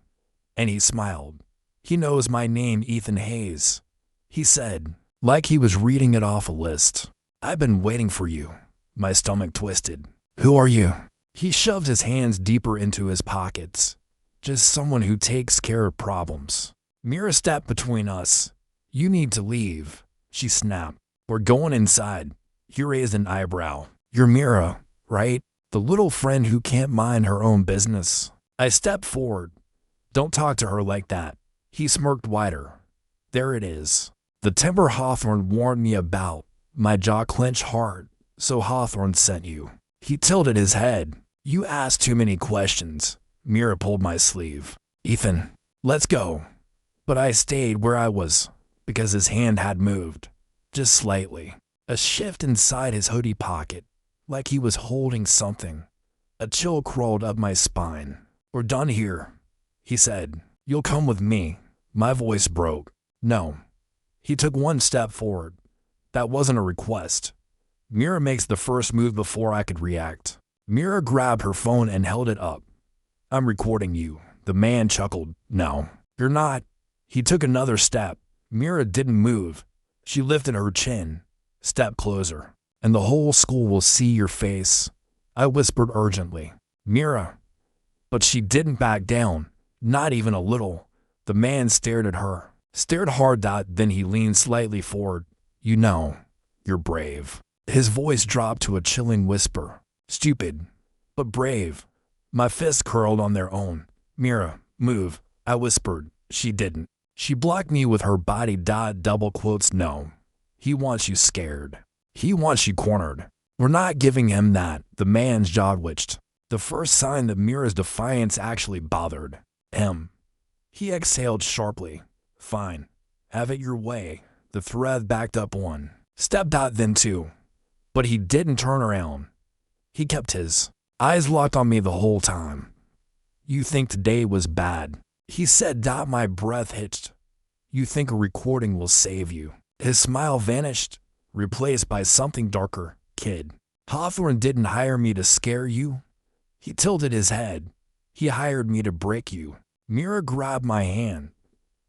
and he smiled. He knows my name, Ethan Hayes, he said, like he was reading it off a list. I've been waiting for you. My stomach twisted. Who are you? He shoved his hands deeper into his pockets. Just someone who takes care of problems. Mira stepped between us. You need to leave, she snapped. We're going inside. He raised an eyebrow. You're Mira, right? The little friend who can't mind her own business. I stepped forward. Don't talk to her like that. He smirked wider. There it is. The temper Hawthorne warned me about. My jaw clenched hard. So Hawthorne sent you. He tilted his head. You asked too many questions. Mira pulled my sleeve. Ethan, let's go. But I stayed where I was, because his hand had moved, just slightly. A shift inside his hoodie pocket, like he was holding something. A chill crawled up my spine. We're done here, he said. You'll come with me. My voice broke. No. He took one step forward. That wasn't a request. Mira makes the first move before I could react. Mira grabbed her phone and held it up. I'm recording you. The man chuckled. No, you're not. He took another step. Mira didn't move. She lifted her chin. Step closer, and the whole school will see your face. I whispered urgently. Mira. But she didn't back down. Not even a little. The man stared at her. Stared hard. Then he leaned slightly forward. You know, you're brave. His voice dropped to a chilling whisper. Stupid, but brave. My fists curled on their own. Mira, move, I whispered. She didn't. She blocked me with her body. Double quotes. No. He wants you scared. He wants you cornered. We're not giving him that. The man's jaw twitched. The first sign that Mira's defiance actually bothered him. He exhaled sharply. Fine. Have it your way. The thread backed up one. Step. Then two. But he didn't turn around. He kept his eyes locked on me the whole time. You think today was bad, he said. My breath hitched. You think a recording will save you. His smile vanished, replaced by something darker. Kid, Hawthorne didn't hire me to scare you. He tilted his head. He hired me to break you. Mira grabbed my hand.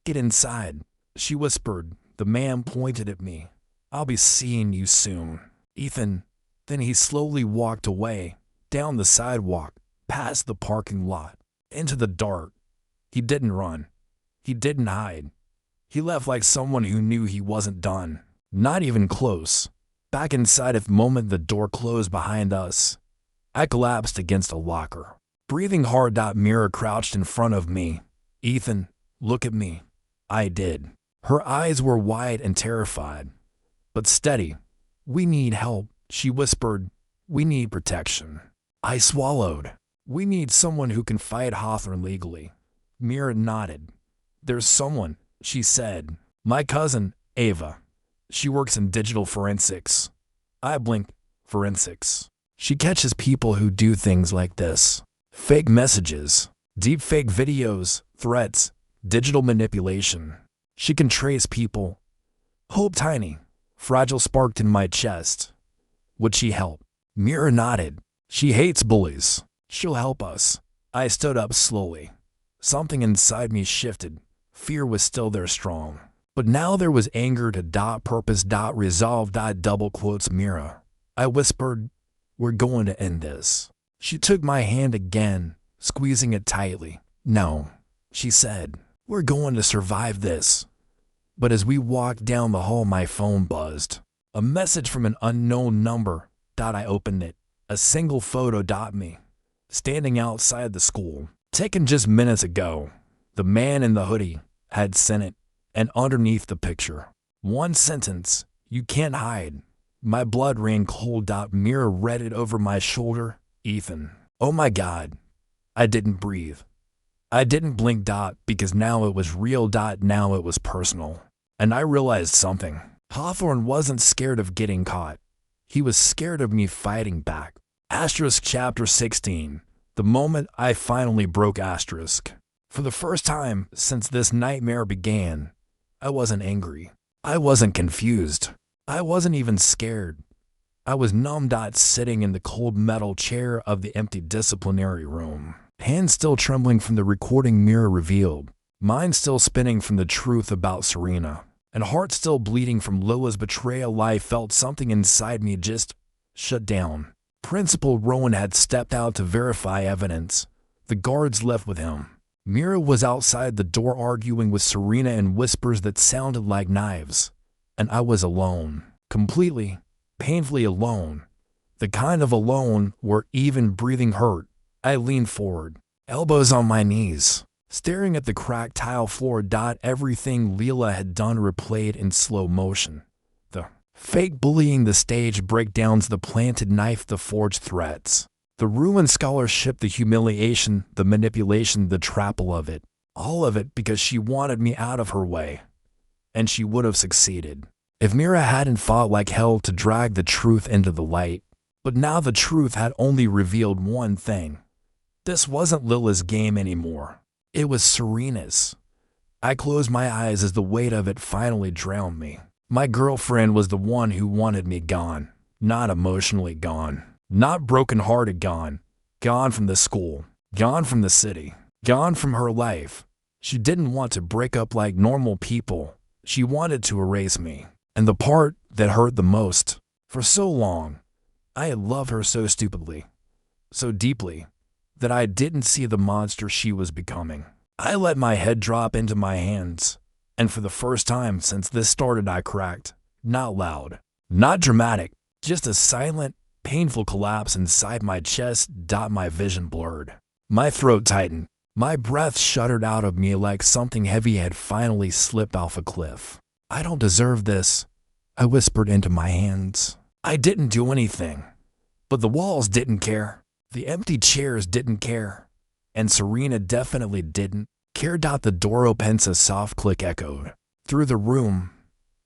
Get inside, she whispered. The man pointed at me. I'll be seeing you soon, Ethan. Then he slowly walked away, down the sidewalk, past the parking lot, into the dark. He didn't run. He didn't hide. He left like someone who knew he wasn't done. Not even close. Back inside at the moment the door closed behind us. I collapsed against a locker, breathing hard. Mira crouched in front of me. Ethan, look at me. I did. Her eyes were wide and terrified, but steady. We need help, she whispered. We need protection. I swallowed. We need someone who can fight Hawthorne legally. Mira nodded. There's someone, she said. My cousin, Ava. She works in digital forensics. I blinked. Forensics. She catches people who do things like this. Fake messages, deep fake videos, threats, digital manipulation. She can trace people. Hope tiny, fragile sparked in my chest. Would she help? Mira nodded. She hates bullies. She'll help us. I stood up slowly. Something inside me shifted. Fear was still there strong. But now there was anger to purpose resolve double quotes Mira. I whispered, we're going to end this. She took my hand again, squeezing it tightly. No, she said, we're going to survive this. But as we walked down the hall, my phone buzzed. A message from an unknown number. I opened it. A single photo. Me. Standing outside the school. Taken just minutes ago. The man in the hoodie had sent it. And underneath the picture, one sentence, you can't hide. My blood ran cold. Mira read it over my shoulder. Ethan. Oh my God. I didn't breathe. I didn't blink. Because now it was real. Now it was personal. And I realized something. Hawthorne wasn't scared of getting caught. He was scared of me fighting back. Asterisk chapter 16. The moment I finally broke asterisk. For the first time since this nightmare began, I wasn't angry. I wasn't confused. I wasn't even scared. I was numb. Sitting in the cold metal chair of the empty disciplinary room. Hands still trembling from the recording Mira revealed. Mind still spinning from the truth about Serena. And heart still bleeding from Lila's betrayal. I felt something inside me just shut down. Principal Rowan had stepped out to verify evidence. The guards left with him. Mira was outside the door arguing with Serena in whispers that sounded like knives. And I was alone. Completely, painfully alone. The kind of alone where even breathing hurt. I leaned forward, elbows on my knees, staring at the cracked tile floor. Everything Lila had done replayed in slow motion. The fake bullying, the stage breakdowns, the planted knife, the forged threats. The ruined scholarship, the humiliation, the manipulation, the trapple of it. All of it because she wanted me out of her way. And she would have succeeded if Mira hadn't fought like hell to drag the truth into the light. But now the truth had only revealed one thing. This wasn't Lila's game anymore. It was Serena's. I closed my eyes as the weight of it finally drowned me. My girlfriend was the one who wanted me gone. Not emotionally gone. Not broken-hearted gone. Gone from the school. Gone from the city. Gone from her life. She didn't want to break up like normal people. She wanted to erase me. And the part that hurt the most. For so long, I had loved her so stupidly, so deeply, that I didn't see the monster she was becoming. I let my head drop into my hands, and for the first time since this started I cracked. Not loud, not dramatic, just a silent, painful collapse inside my chest. My vision blurred. My throat tightened. My breath shuddered out of me like something heavy had finally slipped off a cliff. I don't deserve this, I whispered into my hands. I didn't do anything, but the walls didn't care. The empty chairs didn't care, and Serena definitely didn't care. The door opens, a soft click echoed through the room.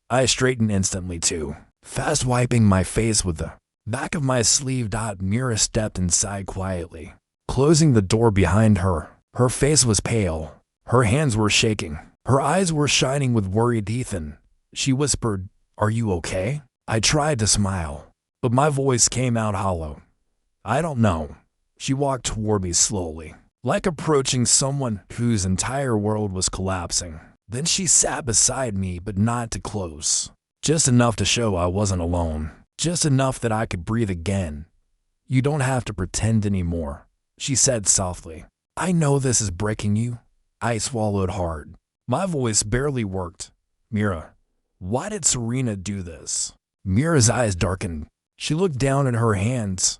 I straightened instantly too, fast wiping my face with the back of my sleeve. Mira stepped inside quietly, closing the door behind her. Her face was pale, her hands were shaking, her eyes were shining with worried. Ethan, she whispered, are you okay? I tried to smile, but my voice came out hollow. I don't know. She walked toward me slowly, like approaching someone whose entire world was collapsing. Then she sat beside me, but not too close. Just enough to show I wasn't alone. Just enough that I could breathe again. You don't have to pretend anymore, she said softly. I know this is breaking you. I swallowed hard. My voice barely worked. Mira, why did Serena do this? Mira's eyes darkened. She looked down at her hands.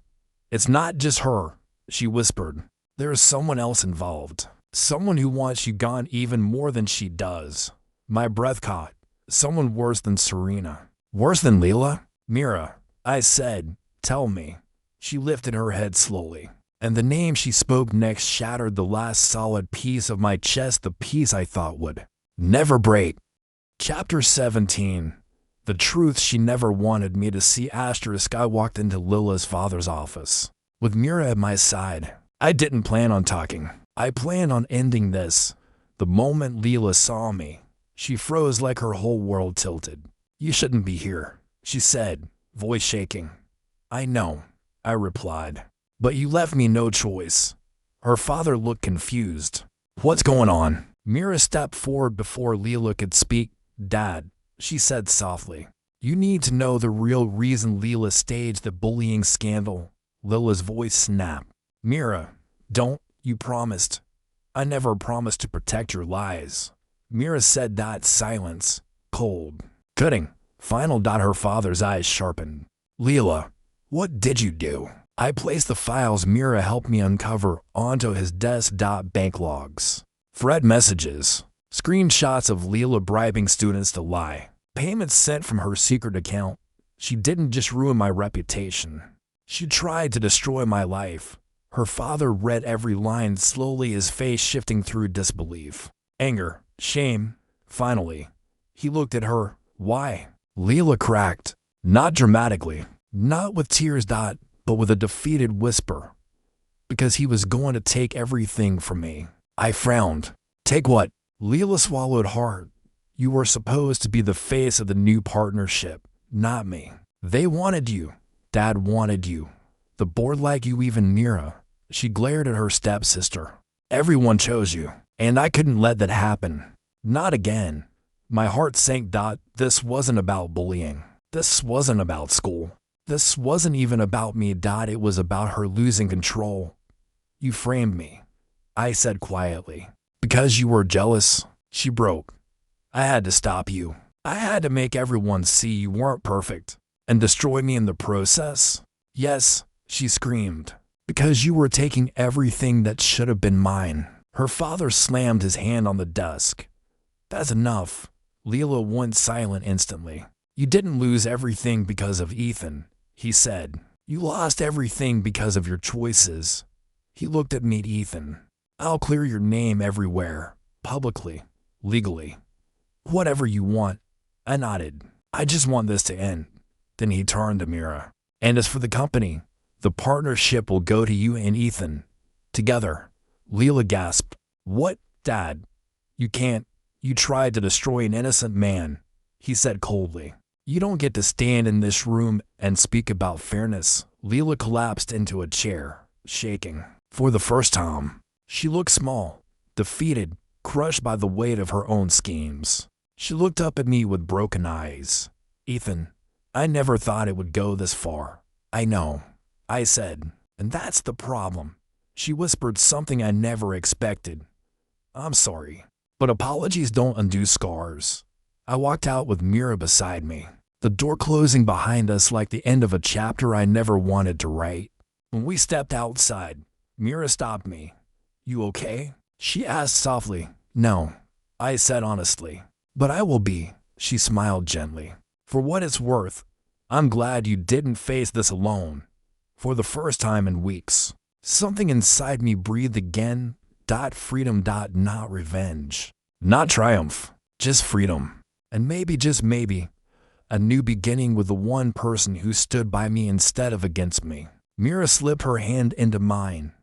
It's not just her, she whispered. There is someone else involved. Someone who wants you gone even more than she does. My breath caught. Someone worse than Serena. Worse than Lila? Mira, I said, tell me. She lifted her head slowly, and the name she spoke next shattered the last solid piece of my chest, the piece I thought would never break. Chapter 17. The truth she never wanted me to see. Asterisk. I walked into Lila's father's office, with Mira at my side. I didn't plan on talking. I planned on ending this. The moment Lila saw me, she froze like her whole world tilted. You shouldn't be here, she said, voice shaking. I know, I replied. But you left me no choice. Her father looked confused. What's going on? Mira stepped forward before Lila could speak. Dad, she said softly. You need to know the real reason Lila staged the bullying scandal. Lila's voice snapped. Mira, don't, you promised. I never promised to protect your lies. Mira said that silence, cold. Cutting. Final. Her father's eyes sharpened. Lila, what did you do? I placed the files Mira helped me uncover onto his desk. Bank logs. Fred messages. Screenshots of Lila bribing students to lie. Payments sent from her secret account. She didn't just ruin my reputation. She tried to destroy my life. Her father read every line slowly, his face shifting through disbelief. Anger, shame. Finally, he looked at her. Why? Lila cracked. Not dramatically, not with tears, but with a defeated whisper. Because he was going to take everything from me. I frowned. Take what? Lila swallowed hard. You were supposed to be the face of the new partnership, not me. They wanted you. Dad wanted you. The board liked you, even Mira. She glared at her stepsister. Everyone chose you, and I couldn't let that happen. Not again. My heart sank. This wasn't about bullying. This wasn't about school. This wasn't even about me. It was about her losing control. You framed me, I said quietly. Because you were jealous. She broke. I had to stop you. I had to make everyone see you weren't perfect and destroy me in the process. Yes, she screamed. Because you were taking everything that should have been mine. Her father slammed his hand on the desk. That's enough. Lila went silent instantly. You didn't lose everything because of Ethan, he said. You lost everything because of your choices. He looked at me. Ethan, I'll clear your name everywhere, publicly, legally. Whatever you want. I nodded. I just want this to end. Then he turned to Mira. And as for the company, the partnership will go to you and Ethan. Together. Lila gasped. What, Dad? You can't. You tried to destroy an innocent man, he said coldly. You don't get to stand in this room and speak about fairness. Lila collapsed into a chair, shaking. For the first time, she looked small, defeated, crushed by the weight of her own schemes. She looked up at me with broken eyes. Ethan, I never thought it would go this far. I know, I said, and that's the problem. She whispered something I never expected. I'm sorry, but apologies don't undo scars. I walked out with Mira beside me, the door closing behind us like the end of a chapter I never wanted to write. When we stepped outside, Mira stopped me. You okay? She asked softly. No, I said honestly. But I will be, she smiled gently. For what it's worth, I'm glad you didn't face this alone. For the first time in weeks, something inside me breathed again. Freedom. Not revenge. Not triumph. Just freedom. And maybe, just maybe, a new beginning with the one person who stood by me instead of against me. Mira slipped her hand into mine,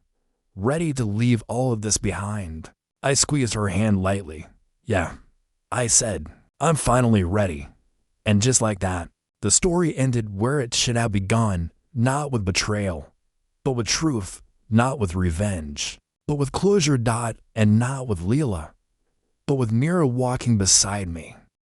ready to leave all of this behind. I squeezed her hand lightly. Yeah, I said, I'm finally ready. And just like that, the story ended where it should have begun, not with betrayal, but with truth, not with revenge, but with closure. And not with Lila, but with Mira walking beside me.